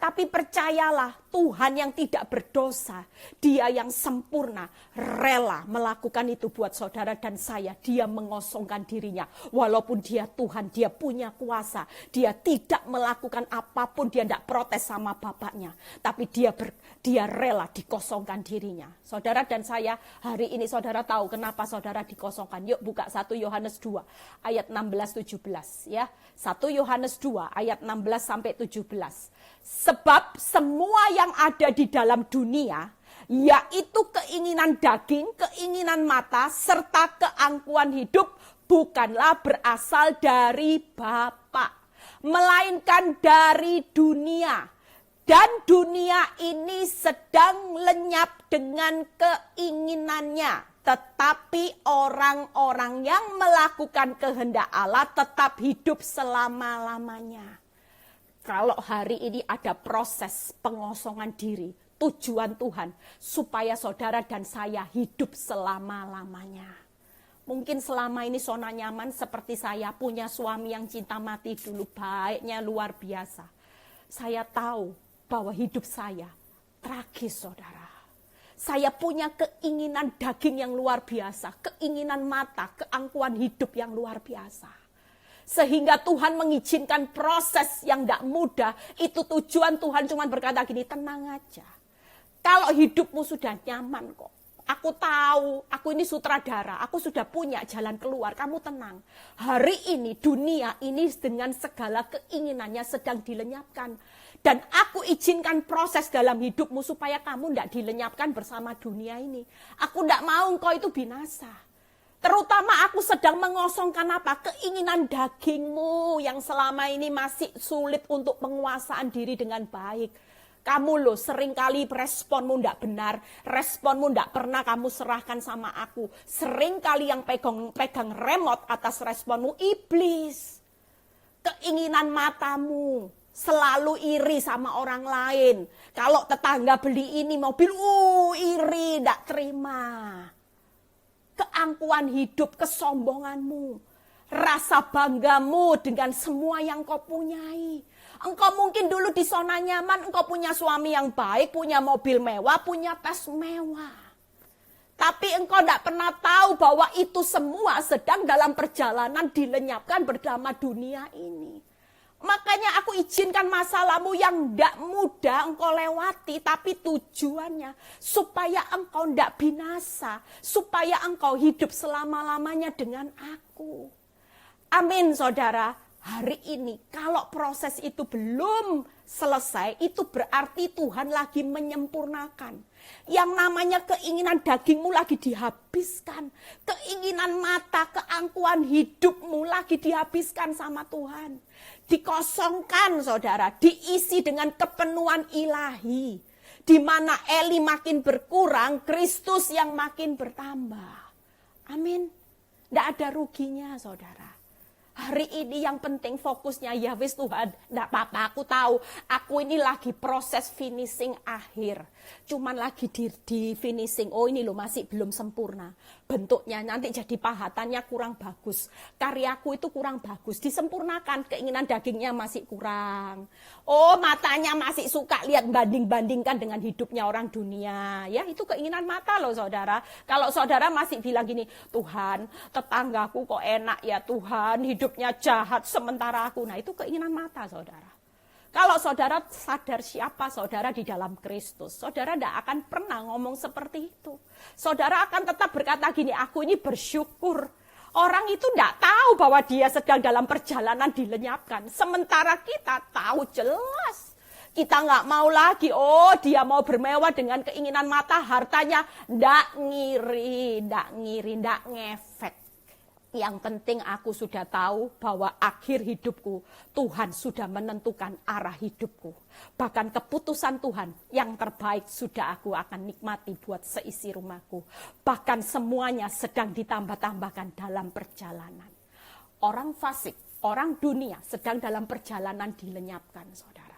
Tapi percayalah Tuhan yang tidak berdosa, dia yang sempurna, rela melakukan itu buat saudara dan saya. Dia mengosongkan dirinya. Walaupun dia Tuhan, dia punya kuasa. Dia tidak melakukan apapun, dia tidak protes sama bapaknya. Tapi dia rela dikosongkan dirinya. Saudara dan saya, hari ini saudara tahu kenapa saudara dikosongkan. Yuk buka 1 Yohanes 2 ayat 16-17 ya. 1 Yohanes 2 ayat 16-17. Sebab semua yang ada di dalam dunia, yaitu keinginan daging, keinginan mata, serta keangkuhan hidup, bukanlah berasal dari Bapa, melainkan dari dunia. Dan dunia ini sedang lenyap dengan keinginannya. Tetapi orang-orang yang melakukan kehendak Allah tetap hidup selama-lamanya. Kalau hari ini ada proses pengosongan diri, tujuan Tuhan supaya saudara dan saya hidup selama-lamanya. Mungkin selama ini zona nyaman seperti saya punya suami yang cinta mati dulu, baiknya luar biasa. Saya tahu bahwa hidup saya tragis saudara. Saya punya keinginan daging yang luar biasa, keinginan mata, keangkuhan hidup yang luar biasa. Sehingga Tuhan mengizinkan proses yang tidak mudah. Itu tujuan Tuhan cuma berkata gini, tenang aja. Kalau hidupmu sudah nyaman kok. Aku tahu, aku ini sutradara. Aku sudah punya jalan keluar, kamu tenang. Hari ini dunia ini dengan segala keinginannya sedang dilenyapkan. Dan aku izinkan proses dalam hidupmu supaya kamu tidak dilenyapkan bersama dunia ini. Aku tidak mau engkau itu binasa. Terutama aku sedang mengosongkan apa? Keinginan dagingmu yang selama ini masih sulit untuk penguasaan diri dengan baik. Kamu loh seringkali responmu tidak benar. Responmu tidak pernah kamu serahkan sama aku. Seringkali yang pegang remote atas responmu iblis. Keinginan matamu selalu iri sama orang lain. Kalau tetangga beli ini mobil, iri, tidak terima. Keangkuhan hidup, kesombonganmu, rasa banggamu dengan semua yang kau punyai. Engkau mungkin dulu di zona nyaman, engkau punya suami yang baik, punya mobil mewah, punya tas mewah. Tapi engkau tidak pernah tahu bahwa itu semua sedang dalam perjalanan dilenyapkan bersama dunia ini. Makanya aku izinkan masalahmu yang tidak mudah engkau lewati, tapi tujuannya supaya engkau tidak binasa, supaya engkau hidup selama-lamanya dengan aku. Amin, saudara. Hari ini kalau proses itu belum selesai, itu berarti Tuhan lagi menyempurnakan. Yang namanya keinginan dagingmu lagi dihabiskan. Keinginan mata, keangkuhan hidupmu lagi dihabiskan sama Tuhan. Dikosongkan, saudara, diisi dengan kepenuhan ilahi. Di mana Eli makin berkurang, Kristus yang makin bertambah. Amin. Tidak ada ruginya, saudara. Hari ini yang penting fokusnya, ya wis Tuhan, enggak apa-apa, aku tahu, aku ini lagi proses finishing akhir. Cuman lagi di finishing, oh ini loh masih belum sempurna. Bentuknya nanti jadi pahatannya kurang bagus. Karyaku itu kurang bagus, disempurnakan, keinginan dagingnya masih kurang. Oh matanya masih suka lihat banding-bandingkan dengan hidupnya orang dunia. Ya itu keinginan mata loh saudara. Kalau saudara masih bilang gini, Tuhan tetanggaku kok enak ya Tuhan, hidupnya jahat sementara aku. Nah itu keinginan mata saudara. Kalau saudara sadar siapa saudara di dalam Kristus, saudara tidak akan pernah ngomong seperti itu. Saudara akan tetap berkata gini, aku ini bersyukur. Orang itu tidak tahu bahwa dia sedang dalam perjalanan dilenyapkan. Sementara kita tahu jelas. Kita nggak mau lagi, oh dia mau bermewah dengan keinginan mata, hartanya tidak ngiri, tidak ngefek. Yang penting aku sudah tahu bahwa akhir hidupku, Tuhan sudah menentukan arah hidupku. Bahkan keputusan Tuhan yang terbaik sudah aku akan nikmati buat seisi rumahku. Bahkan semuanya sedang ditambah-tambahkan dalam perjalanan. Orang fasik, orang dunia sedang dalam perjalanan dilenyapkan, saudara.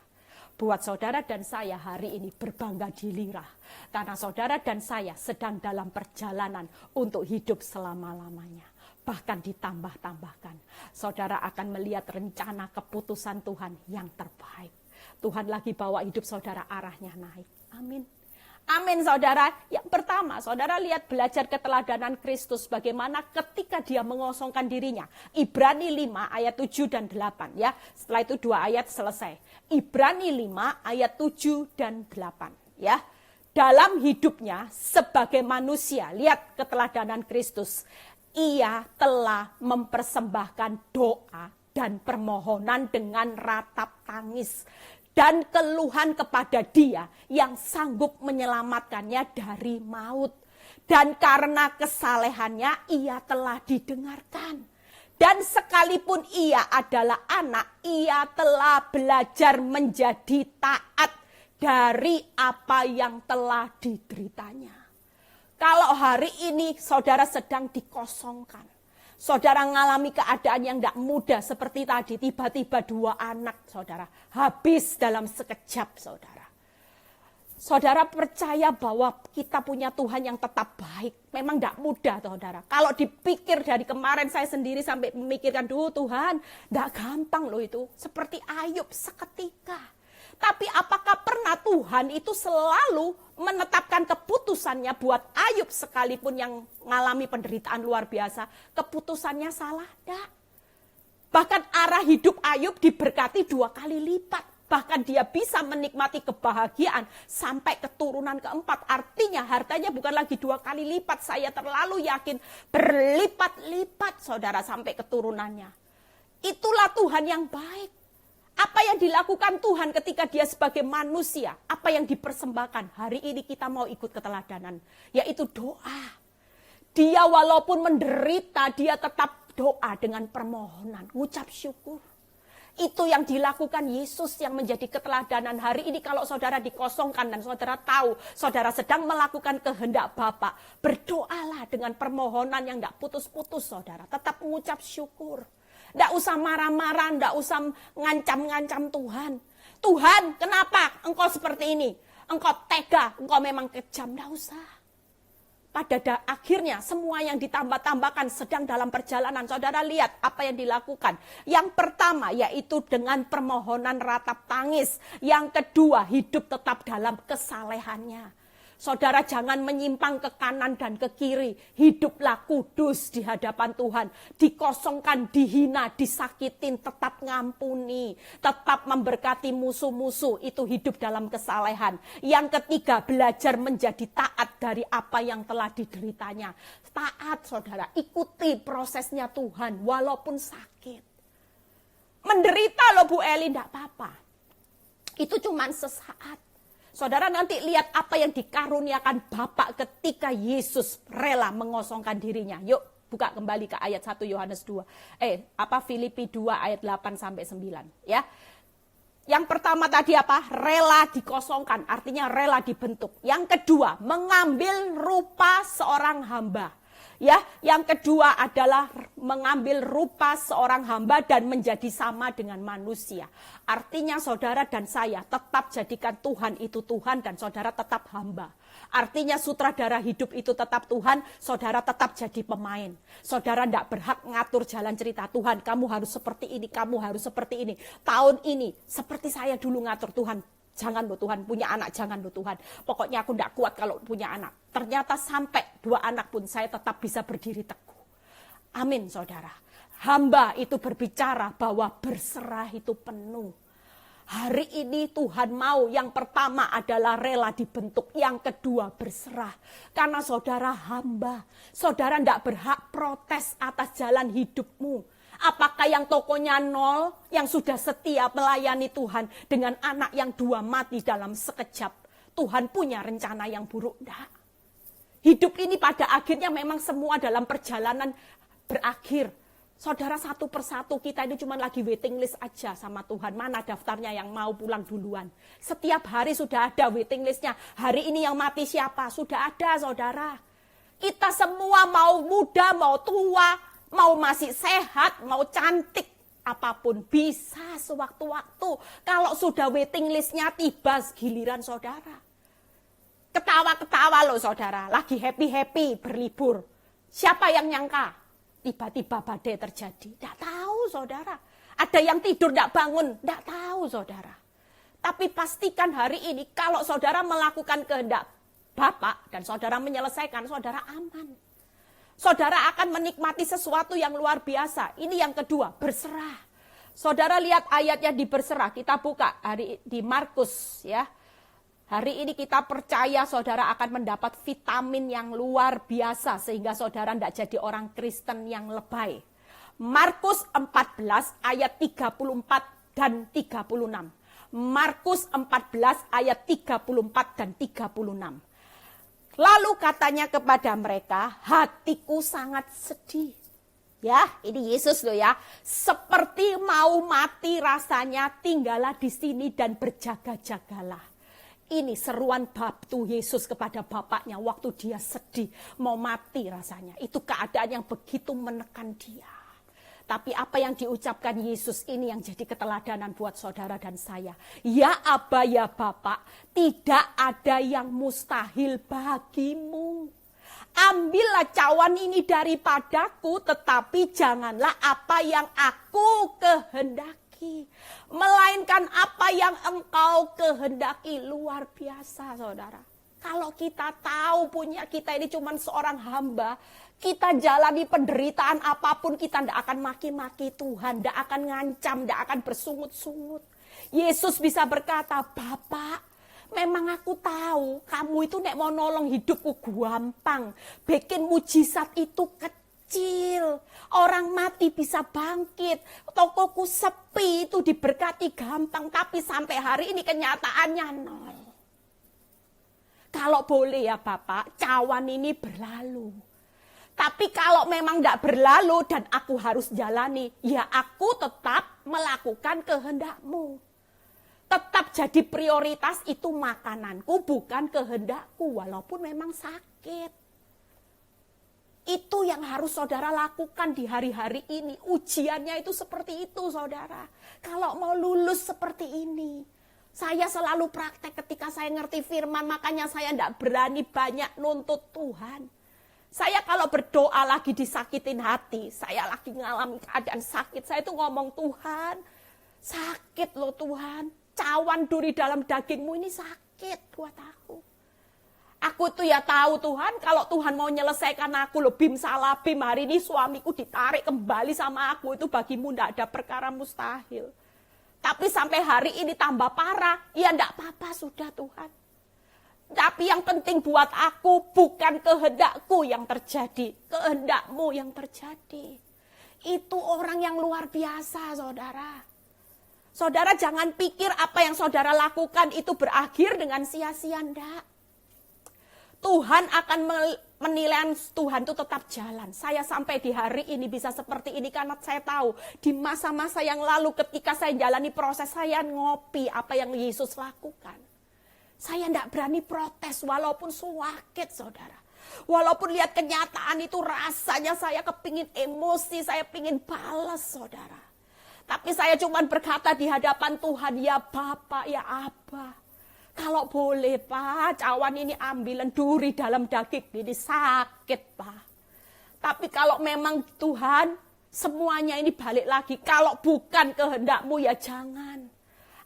Buat saudara dan saya hari ini berbangga dililah. Karena saudara dan saya sedang dalam perjalanan untuk hidup selama-lamanya. Bahkan ditambah-tambahkan. Saudara akan melihat rencana keputusan Tuhan yang terbaik. Tuhan lagi bawa hidup saudara arahnya naik. Amin. Amin saudara. Yang pertama, saudara lihat belajar keteladanan Kristus. Bagaimana ketika dia mengosongkan dirinya. Ibrani 5 ayat 7 dan 8. Ya. Setelah itu 2 ayat selesai. Ibrani 5 ayat 7 dan 8. Ya. Dalam hidupnya sebagai manusia. Lihat keteladanan Kristus. Ia telah mempersembahkan doa dan permohonan dengan ratap tangis dan keluhan kepada Dia yang sanggup menyelamatkannya dari maut. Dan karena kesalehannya ia telah didengarkan. Dan sekalipun ia adalah anak, ia telah belajar menjadi taat dari apa yang telah dideritanya. Kalau hari ini saudara sedang dikosongkan. Saudara mengalami keadaan yang tidak mudah seperti tadi. Tiba-tiba 2 anak saudara habis dalam sekejap saudara. Saudara percaya bahwa kita punya Tuhan yang tetap baik. Memang tidak mudah saudara. Kalau dipikir dari kemarin saya sendiri sampai memikirkan, Tuhan tidak gampang loh itu. Seperti Ayub seketika. Tapi apakah pernah Tuhan itu selalu menetapkan keputusannya buat Ayub sekalipun yang mengalami penderitaan luar biasa, keputusannya salah? Tidak. Bahkan arah hidup Ayub diberkati 2 kali lipat. Bahkan dia bisa menikmati kebahagiaan sampai keturunan keempat. Artinya hartanya bukan lagi 2 kali lipat. Saya terlalu yakin berlipat-lipat saudara sampai keturunannya. Itulah Tuhan yang baik. Apa yang dilakukan Tuhan ketika dia sebagai manusia, apa yang dipersembahkan, hari ini kita mau ikut keteladanan, yaitu doa. Dia walaupun menderita, dia tetap doa dengan permohonan, ngucap syukur. Itu yang dilakukan Yesus yang menjadi keteladanan. Hari ini kalau saudara dikosongkan dan saudara tahu, saudara sedang melakukan kehendak Bapa, berdoalah dengan permohonan yang tidak putus-putus saudara, tetap mengucap syukur. Tidak usah marah-marah, tidak usah ngancam-ngancam Tuhan. Tuhan, kenapa engkau seperti ini? Engkau tega, engkau memang kejam. Tidak usah. Pada akhirnya semua yang ditambah-tambahkan sedang dalam perjalanan. Saudara lihat apa yang dilakukan. Yang pertama yaitu dengan permohonan ratap tangis. Yang kedua hidup tetap dalam kesalehannya. Saudara jangan menyimpang ke kanan dan ke kiri. Hiduplah kudus di hadapan Tuhan. Dikosongkan, dihina, disakitin, tetap ngampuni. Tetap memberkati musuh-musuh. Itu hidup dalam kesalehan. Yang ketiga, belajar menjadi taat dari apa yang telah dideritanya. Taat saudara, ikuti prosesnya Tuhan walaupun sakit. Menderita loh Bu Eli, enggak apa-apa. Itu cuma sesaat. Saudara nanti lihat apa yang dikaruniakan Bapak ketika Yesus rela mengosongkan dirinya. Yuk buka kembali ke ayat 1 Yohanes 2. Filipi 2 ayat 8 sampai 9 ya. Yang pertama tadi apa? Rela dikosongkan, artinya rela dibentuk. Yang kedua, mengambil rupa seorang hamba. Ya, yang kedua adalah mengambil rupa seorang hamba dan menjadi sama dengan manusia. Artinya saudara dan saya tetap jadikan Tuhan itu Tuhan dan saudara tetap hamba. Artinya sutradara hidup itu tetap Tuhan, saudara tetap jadi pemain. Saudara tidak berhak ngatur jalan cerita Tuhan. Kamu harus seperti ini, kamu harus seperti ini. Tahun ini seperti saya dulu ngatur Tuhan. Jangan loh Tuhan, punya anak jangan loh Tuhan. Pokoknya aku tidak kuat kalau punya anak. Ternyata sampai 2 anak pun saya tetap bisa berdiri teguh. Amin saudara. Hamba itu berbicara bahwa berserah itu penuh. Hari ini Tuhan mau yang pertama adalah rela dibentuk. Yang kedua berserah. Karena saudara hamba. Saudara tidak berhak protes atas jalan hidupmu. Apakah yang tokonya 0, yang sudah setia melayani Tuhan dengan anak yang 2 mati dalam sekejap. Tuhan punya rencana yang buruk? Enggak. Hidup ini pada akhirnya memang semua dalam perjalanan berakhir. Saudara satu persatu kita ini cuma lagi waiting list aja sama Tuhan. Mana daftarnya yang mau pulang duluan. Setiap hari sudah ada waiting listnya. Hari ini yang mati siapa? Sudah ada saudara. Kita semua mau muda, mau tua, mau masih sehat, mau cantik, apapun bisa sewaktu-waktu. Kalau sudah waiting listnya tiba giliran saudara. Ketawa-ketawa loh saudara, lagi happy-happy berlibur. Siapa yang nyangka? Tiba-tiba badai terjadi. Tidak tahu saudara. Ada yang tidur tidak bangun, tidak tahu saudara. Tapi pastikan hari ini kalau saudara melakukan kehendak Bapak dan saudara menyelesaikan, saudara aman. Saudara akan menikmati sesuatu yang luar biasa. Ini yang kedua, berserah. Saudara lihat ayatnya di berserah. Kita buka hari di Markus ya. Hari ini kita percaya saudara akan mendapat vitamin yang luar biasa. Sehingga saudara tidak jadi orang Kristen yang lebay. Markus 14 ayat 34 dan 36. Markus 14 ayat 34 dan 36. Lalu katanya kepada mereka, hatiku sangat sedih. Ya, ini Yesus loh ya. Seperti mau mati rasanya, tinggallah di sini dan berjaga-jagalah. Ini seruan Baptu Yesus kepada Bapaknya waktu dia sedih, mau mati rasanya. Itu keadaan yang begitu menekan dia. Tapi apa yang diucapkan Yesus ini yang jadi keteladanan buat saudara dan saya. Ya Aba ya Bapak, tidak ada yang mustahil bagimu. Ambillah cawan ini daripadaku, tetapi janganlah apa yang aku kehendaki. Melainkan apa yang engkau kehendaki. Luar biasa saudara. Kalau kita tahu punya kita ini cuma seorang hamba, kita jalani penderitaan apapun, kita tidak akan maki-maki Tuhan, tidak akan ngancam, tidak akan bersungut-sungut. Yesus bisa berkata, Bapak, memang aku tahu kamu itu nek mau nolong hidupku gampang, bikin mujizat itu kecil, orang mati bisa bangkit, tokoku sepi itu diberkati gampang, tapi sampai hari ini kenyataannya 0. Kalau boleh ya Bapak, cawan ini berlalu. Tapi kalau memang tidak berlalu dan aku harus jalani, ya aku tetap melakukan kehendakmu. Tetap jadi prioritas itu makananku, bukan kehendakku, walaupun memang sakit. Itu yang harus saudara lakukan di hari-hari ini. Ujiannya itu seperti itu saudara. Kalau mau lulus seperti ini. Saya selalu praktek ketika saya ngerti firman, makanya saya tidak berani banyak nuntut Tuhan. Saya kalau berdoa lagi disakitin hati, saya lagi ngalami keadaan sakit, saya itu ngomong, Tuhan, sakit loh Tuhan. Cawan duri dalam dagingmu ini sakit buat aku. Aku tuh ya tahu Tuhan, kalau Tuhan mau menyelesaikan aku, loh bim salah bim, hari ini suamiku ditarik kembali sama aku, itu bagimu ndak ada perkara mustahil. Tapi sampai hari ini tambah parah, ya ndak apa-apa sudah Tuhan. Tapi yang penting buat aku bukan kehendakku yang terjadi, kehendakmu yang terjadi. Itu orang yang luar biasa, saudara. Saudara jangan pikir apa yang saudara lakukan itu berakhir dengan sia-sia, ndak. Tuhan akan menilai, Tuhan itu tetap jalan. Saya sampai di hari ini bisa seperti ini karena saya tahu di masa-masa yang lalu ketika saya jalani proses, saya ngopi apa yang Yesus lakukan. Saya tidak berani protes walaupun sakit, saudara. Walaupun lihat kenyataan itu rasanya saya kepingin emosi, saya pingin balas, saudara. Tapi saya cuma berkata di hadapan Tuhan, ya Bapak, ya Abah. Kalau boleh Pak, cawan ini ambilan duri dalam daging ini sakit Pak. Tapi kalau memang Tuhan, semuanya ini balik lagi. Kalau bukan kehendakmu ya jangan.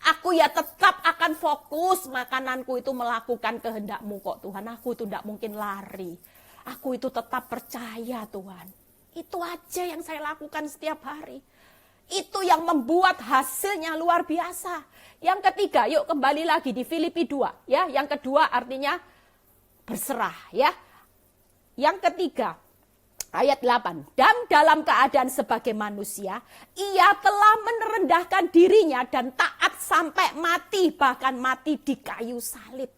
Aku ya tetap akan fokus makananku itu melakukan kehendakmu kok Tuhan. Aku itu tidak mungkin lari. Aku itu tetap percaya Tuhan. Itu aja yang saya lakukan setiap hari. Itu yang membuat hasilnya luar biasa. Yang ketiga, yuk kembali lagi di Filipi 2. Ya, yang kedua artinya berserah. Ya, yang ketiga, ayat 8. Dan dalam keadaan sebagai manusia, ia telah merendahkan dirinya dan taat sampai mati, bahkan mati di kayu salib.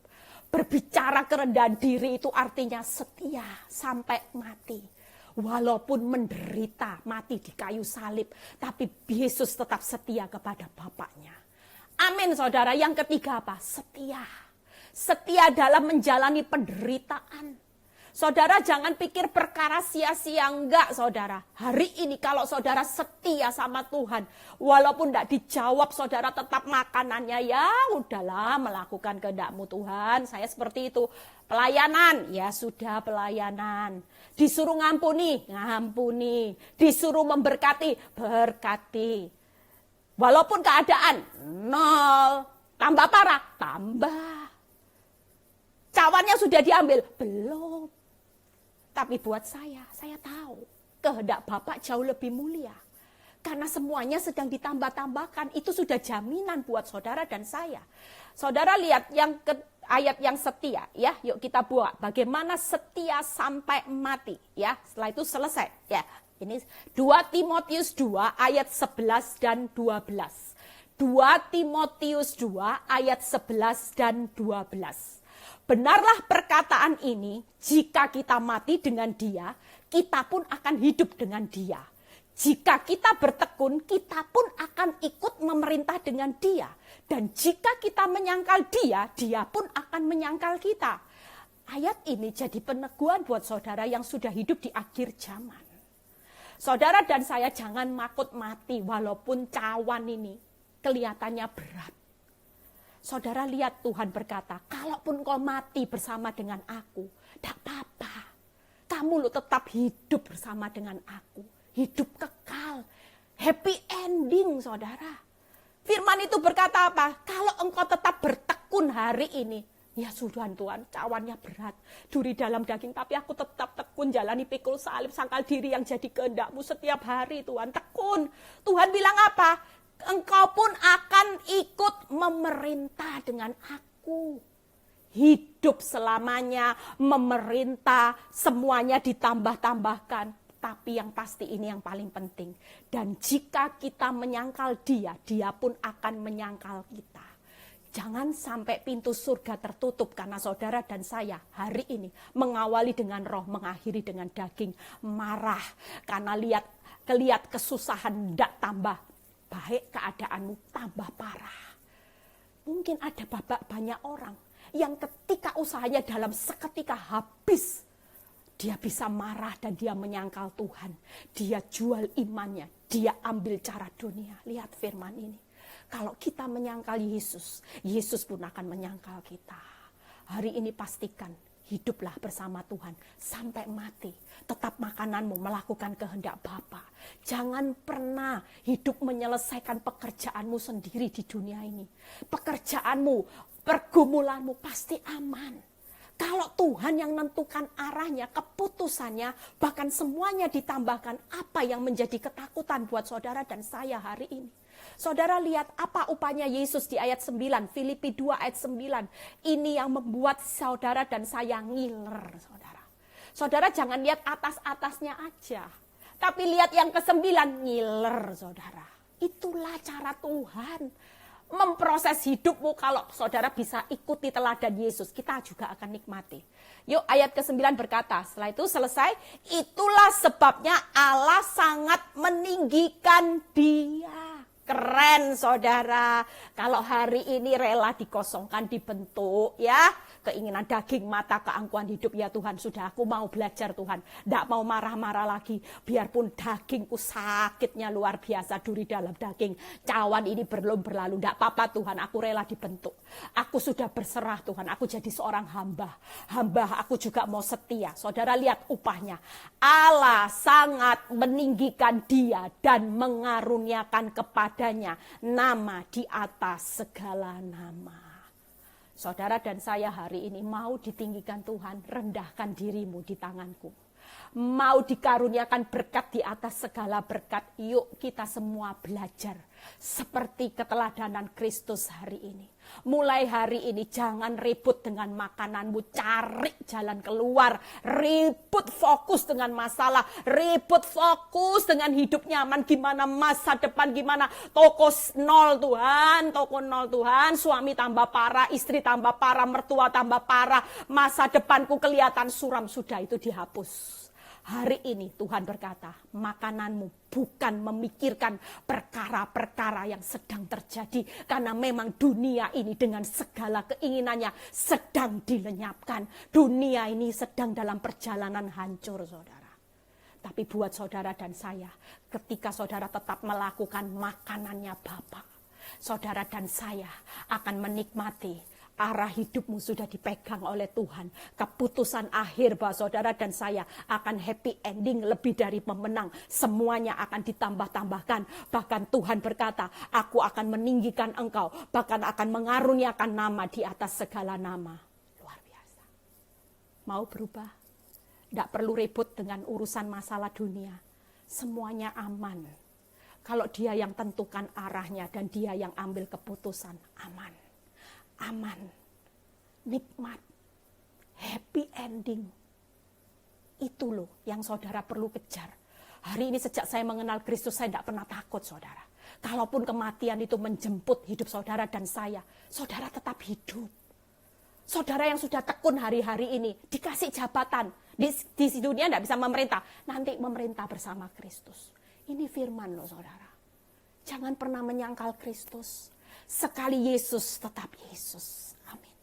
Berbicara kerendahan diri itu artinya setia sampai mati. Walaupun menderita, mati di kayu salib, tapi Yesus tetap setia kepada Bapaknya. Amin, saudara. Yang ketiga apa? Setia. Setia dalam menjalani penderitaan. Saudara jangan pikir perkara sia-sia, enggak saudara. Hari ini kalau saudara setia sama Tuhan, walaupun tidak dijawab, saudara tetap makanannya, ya udahlah melakukan kehendak-Mu Tuhan. Saya seperti itu. Pelayanan, ya sudah pelayanan. Disuruh ngampuni, ngampuni. Disuruh memberkati, berkati. Walaupun keadaan nol, tambah parah, tambah. Cawannya sudah diambil, belum. Tapi buat saya tahu kehendak Bapak jauh lebih mulia. Karena semuanya sedang ditambah-tambahkan, itu sudah jaminan buat saudara dan saya. Saudara lihat yang ayat yang setia, ya. Yuk kita buat bagaimana setia sampai mati, ya. Setelah itu selesai, ya. Ini 2 Timotius 2 ayat 11 dan 12. 2 Timotius 2 ayat 11 dan 12. Benarlah perkataan ini, jika kita mati dengan Dia, kita pun akan hidup dengan Dia. Jika kita bertekun, kita pun akan ikut memerintah dengan Dia. Dan jika kita menyangkal Dia, Dia pun akan menyangkal kita. Ayat ini jadi peneguhan buat saudara yang sudah hidup di akhir zaman. Saudara dan saya jangan makut mati walaupun cawan ini kelihatannya berat. Saudara lihat Tuhan berkata, kalaupun kau mati bersama dengan aku, tidak apa-apa. Kamu lo tetap hidup bersama dengan aku. Hidup kekal. Happy ending, saudara. Firman itu berkata apa? Kalau engkau tetap bertekun hari ini, ya sudah Tuhan, cawannya berat. Duri dalam daging, tapi aku tetap tekun jalani pikul salib, sangkal diri yang jadi kehendak-Mu setiap hari Tuhan. Tekun. Tuhan bilang apa? Engkau pun akan ikut memerintah dengan aku. Hidup selamanya, memerintah, semuanya ditambah-tambahkan. Tapi yang pasti ini yang paling penting. Dan jika kita menyangkal Dia, Dia pun akan menyangkal kita. Jangan sampai pintu surga tertutup karena saudara dan saya hari ini mengawali dengan roh, mengakhiri dengan daging, marah. Karena lihat kesusahan tidak tambah. Baik keadaanmu tambah parah. Mungkin ada banyak orang yang ketika usahanya dalam seketika habis, dia bisa marah dan dia menyangkal Tuhan. Dia jual imannya, dia ambil cara dunia. Lihat firman ini. Kalau kita menyangkal Yesus, Yesus pun akan menyangkal kita. Hari ini pastikan hiduplah bersama Tuhan sampai mati. Tetap makananmu melakukan kehendak Bapa. Jangan pernah hidup menyelesaikan pekerjaanmu sendiri di dunia ini. Pekerjaanmu, pergumulanmu pasti aman. Kalau Tuhan yang menentukan arahnya, keputusannya, bahkan semuanya ditambahkan, apa yang menjadi ketakutan buat saudara dan saya hari ini. Saudara lihat apa upahnya Yesus di ayat 9, Filipi 2 ayat 9. Ini yang membuat saudara dan saya ngiler, saudara. Saudara jangan lihat atas-atasnya aja, tapi lihat yang ke-9, ngiler, saudara. Itulah cara Tuhan memproses hidupmu. Kalau saudara bisa ikuti teladan Yesus, kita juga akan nikmati. Yuk, ayat ke-9 berkata, setelah itu selesai, itulah sebabnya Allah sangat meninggikan dia. Keren saudara, kalau hari ini rela dikosongkan, dibentuk ya, keinginan daging, mata, keangkuhan hidup, ya Tuhan sudah aku mau belajar Tuhan, tidak mau marah-marah lagi, biarpun dagingku sakitnya luar biasa, duri dalam daging, cawan ini belum berlalu, tidak apa-apa Tuhan, aku rela dibentuk, aku sudah berserah Tuhan, aku jadi seorang hamba aku juga mau setia. Saudara lihat upahnya, Allah sangat meninggikan dia dan mengaruniakan kepadanya nama di atas segala nama. Saudara dan saya hari ini mau ditinggikan Tuhan, rendahkan dirimu di tanganku. Mau dikaruniakan berkat di atas segala berkat, yuk kita semua belajar seperti keteladanan Kristus hari ini. Mulai hari ini jangan ribut dengan makananmu, cari jalan keluar, ribut fokus dengan masalah, ribut fokus dengan hidup nyaman, gimana masa depan, gimana toko nol Tuhan, suami tambah parah, istri tambah parah, mertua tambah parah, masa depanku kelihatan suram, sudah itu dihapus. Hari ini Tuhan berkata, makananmu bukan memikirkan perkara-perkara yang sedang terjadi. Karena memang dunia ini dengan segala keinginannya sedang dilenyapkan. Dunia ini sedang dalam perjalanan hancur, saudara. Tapi buat saudara dan saya, ketika saudara tetap melakukan makanannya Bapa, saudara dan saya akan menikmati arah hidupmu sudah dipegang oleh Tuhan. Keputusan akhir bahwa saudara dan saya akan happy ending, lebih dari pemenang. Semuanya akan ditambah-tambahkan. Bahkan Tuhan berkata, aku akan meninggikan engkau. Bahkan akan mengaruniakan nama di atas segala nama. Luar biasa. Mau berubah? Tidak perlu ribut dengan urusan masalah dunia. Semuanya aman. Kalau dia yang tentukan arahnya dan dia yang ambil keputusan, aman. Aman, nikmat, happy ending. Itu loh yang saudara perlu kejar. Hari ini sejak saya mengenal Kristus, saya tidak pernah takut saudara. Kalaupun kematian itu menjemput hidup saudara dan saya, saudara tetap hidup. Saudara yang sudah tekun hari-hari ini, dikasih jabatan. Di dunia tidak bisa memerintah, nanti memerintah bersama Kristus. Ini firman loh saudara. Jangan pernah menyangkal Kristus. Sekali Yesus, tetap Yesus. Amin.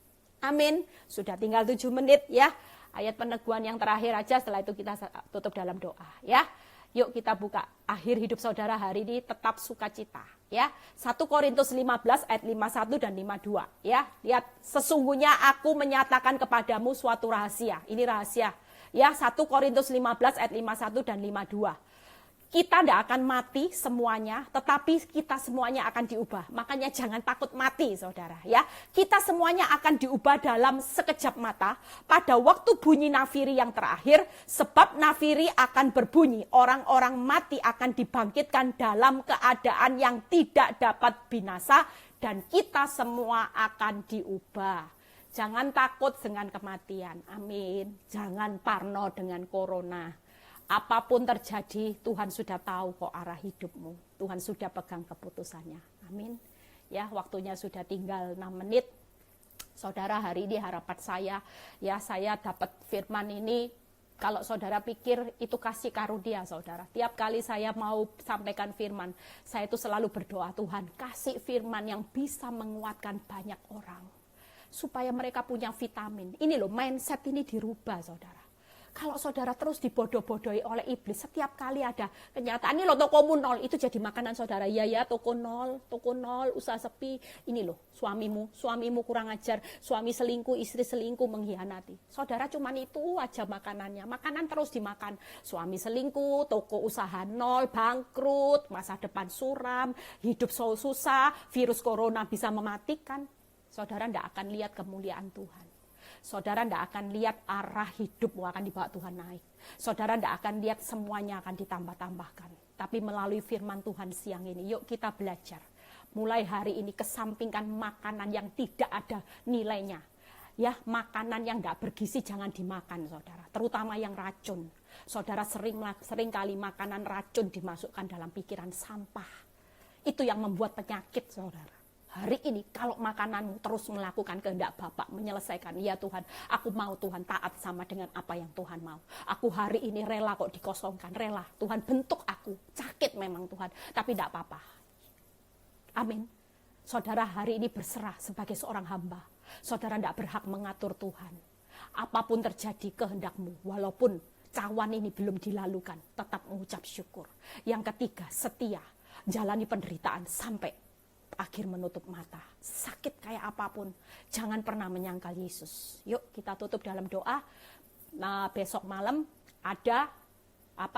Amin. Sudah tinggal 7 menit ya. Ayat peneguhan yang terakhir aja, setelah itu kita tutup dalam doa ya. Yuk kita buka. Akhir hidup saudara hari ini tetap sukacita ya. 1 Korintus 15 ayat 51 dan 52 ya. Lihat, sesungguhnya aku menyatakan kepadamu suatu rahasia. Ini rahasia ya. 1 Korintus 15 ayat 51 dan 52. Kita tidak akan mati semuanya, tetapi kita semuanya akan diubah. Makanya jangan takut mati, saudara. Ya, kita semuanya akan diubah dalam sekejap mata pada waktu bunyi nafiri yang terakhir. Sebab nafiri akan berbunyi, orang-orang mati akan dibangkitkan dalam keadaan yang tidak dapat binasa, dan kita semua akan diubah. Jangan takut dengan kematian, amin. Jangan parno dengan corona. Apapun terjadi, Tuhan sudah tahu kok arah hidupmu. Tuhan sudah pegang keputusannya. Amin. Ya, waktunya sudah tinggal 6 menit. Saudara, hari ini harapan saya, ya saya dapat firman ini. Kalau saudara pikir itu kasih karunia saudara. Tiap kali saya mau sampaikan firman, saya itu selalu berdoa, Tuhan kasih firman yang bisa menguatkan banyak orang. Supaya mereka punya vitamin. Ini loh, mindset ini dirubah saudara. Kalau saudara terus dibodoh-bodohi oleh iblis, setiap kali ada kenyataan, ini loh tokomu nol, itu jadi makanan saudara. Ya toko nol, usaha sepi. Ini loh suamimu kurang ajar, suami selingkuh, istri selingkuh, mengkhianati. Saudara cuman itu aja makanannya, makanan terus dimakan. Suami selingkuh, toko usaha nol, bangkrut, masa depan suram, hidup susah, virus corona bisa mematikan. Saudara tidak akan lihat kemuliaan Tuhan. saudara tidak akan lihat arah hidupmu akan dibawa Tuhan naik. Saudara tidak akan lihat semuanya akan ditambah-tambahkan. Tapi melalui firman Tuhan siang ini, yuk kita belajar. Mulai hari ini kesampingkan makanan yang tidak ada nilainya. Ya, makanan yang tidak bergizi jangan dimakan, saudara. Terutama yang racun. Saudara sering kali makanan racun dimasukkan dalam pikiran sampah. Itu yang membuat penyakit, saudara. Hari ini kalau makananmu terus melakukan kehendak Bapa, menyelesaikan, ya Tuhan, aku mau Tuhan taat sama dengan apa yang Tuhan mau. Aku hari ini rela kok dikosongkan, rela. Tuhan bentuk aku, sakit memang Tuhan, tapi tidak apa-apa. Amin. Saudara hari ini berserah sebagai seorang hamba. Saudara tidak berhak mengatur Tuhan. Apapun terjadi kehendakmu, walaupun cawan ini belum dilalukan, tetap mengucap syukur. Yang ketiga, setia. Jalani penderitaan sampai akhir menutup mata. Sakit kayak apapun, jangan pernah menyangkal Yesus. Yuk kita tutup dalam doa. Nah, besok malam ada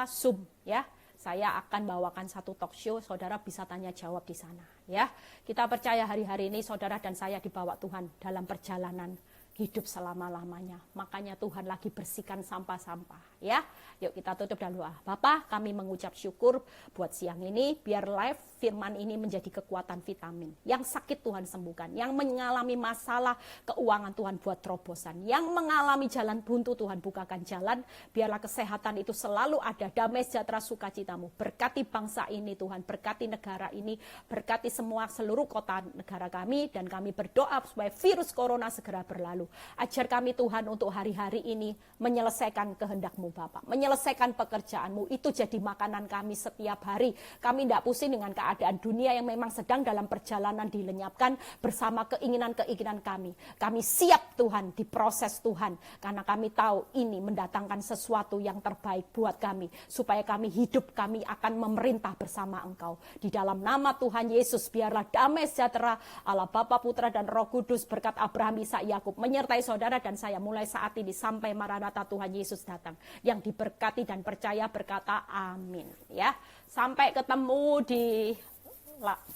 Zoom ya. Saya akan bawakan satu talk show, saudara bisa tanya jawab di sana ya. Kita percaya hari-hari ini saudara dan saya dibawa Tuhan dalam perjalanan hidup selama-lamanya. Makanya Tuhan lagi bersihkan sampah-sampah ya. Yuk kita tutup dalam doa. Bapa, kami mengucap syukur buat siang ini, biar live firman ini menjadi kekuatan vitamin. Yang sakit Tuhan sembuhkan, yang mengalami masalah keuangan Tuhan buat terobosan, yang mengalami jalan buntu Tuhan bukakan jalan, biarlah kesehatan itu selalu ada, damai sejahtera sukacitamu. Berkati bangsa ini Tuhan, berkati negara ini, berkati semua seluruh kota negara kami, dan kami berdoa supaya virus corona segera berlalu. Ajar kami Tuhan untuk hari-hari ini menyelesaikan kehendak-Mu Bapak, menyelesaikan pekerjaan-Mu, itu jadi makanan kami setiap hari. Kami tidak pusing dengan keadaan dunia yang memang sedang dalam perjalanan dilenyapkan bersama keinginan-keinginan kami. Kami siap Tuhan, diproses Tuhan, karena kami tahu ini mendatangkan sesuatu yang terbaik buat kami, supaya kami hidup, kami akan memerintah bersama Engkau. Di dalam nama Tuhan Yesus, biarlah damai sejahtera Allah Bapa, Putra, dan Roh Kudus berkat Abraham, Ishak, Yakub menyertai saudara dan saya mulai saat ini sampai Maranatha Tuhan Yesus datang. Yang diberkati dan percaya berkata amin ya. Sampai ketemu di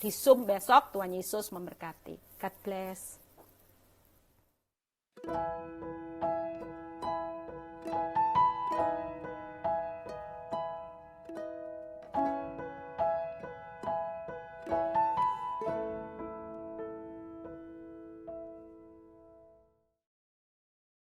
Zoom besok. Tuhan Yesus memberkati. God bless.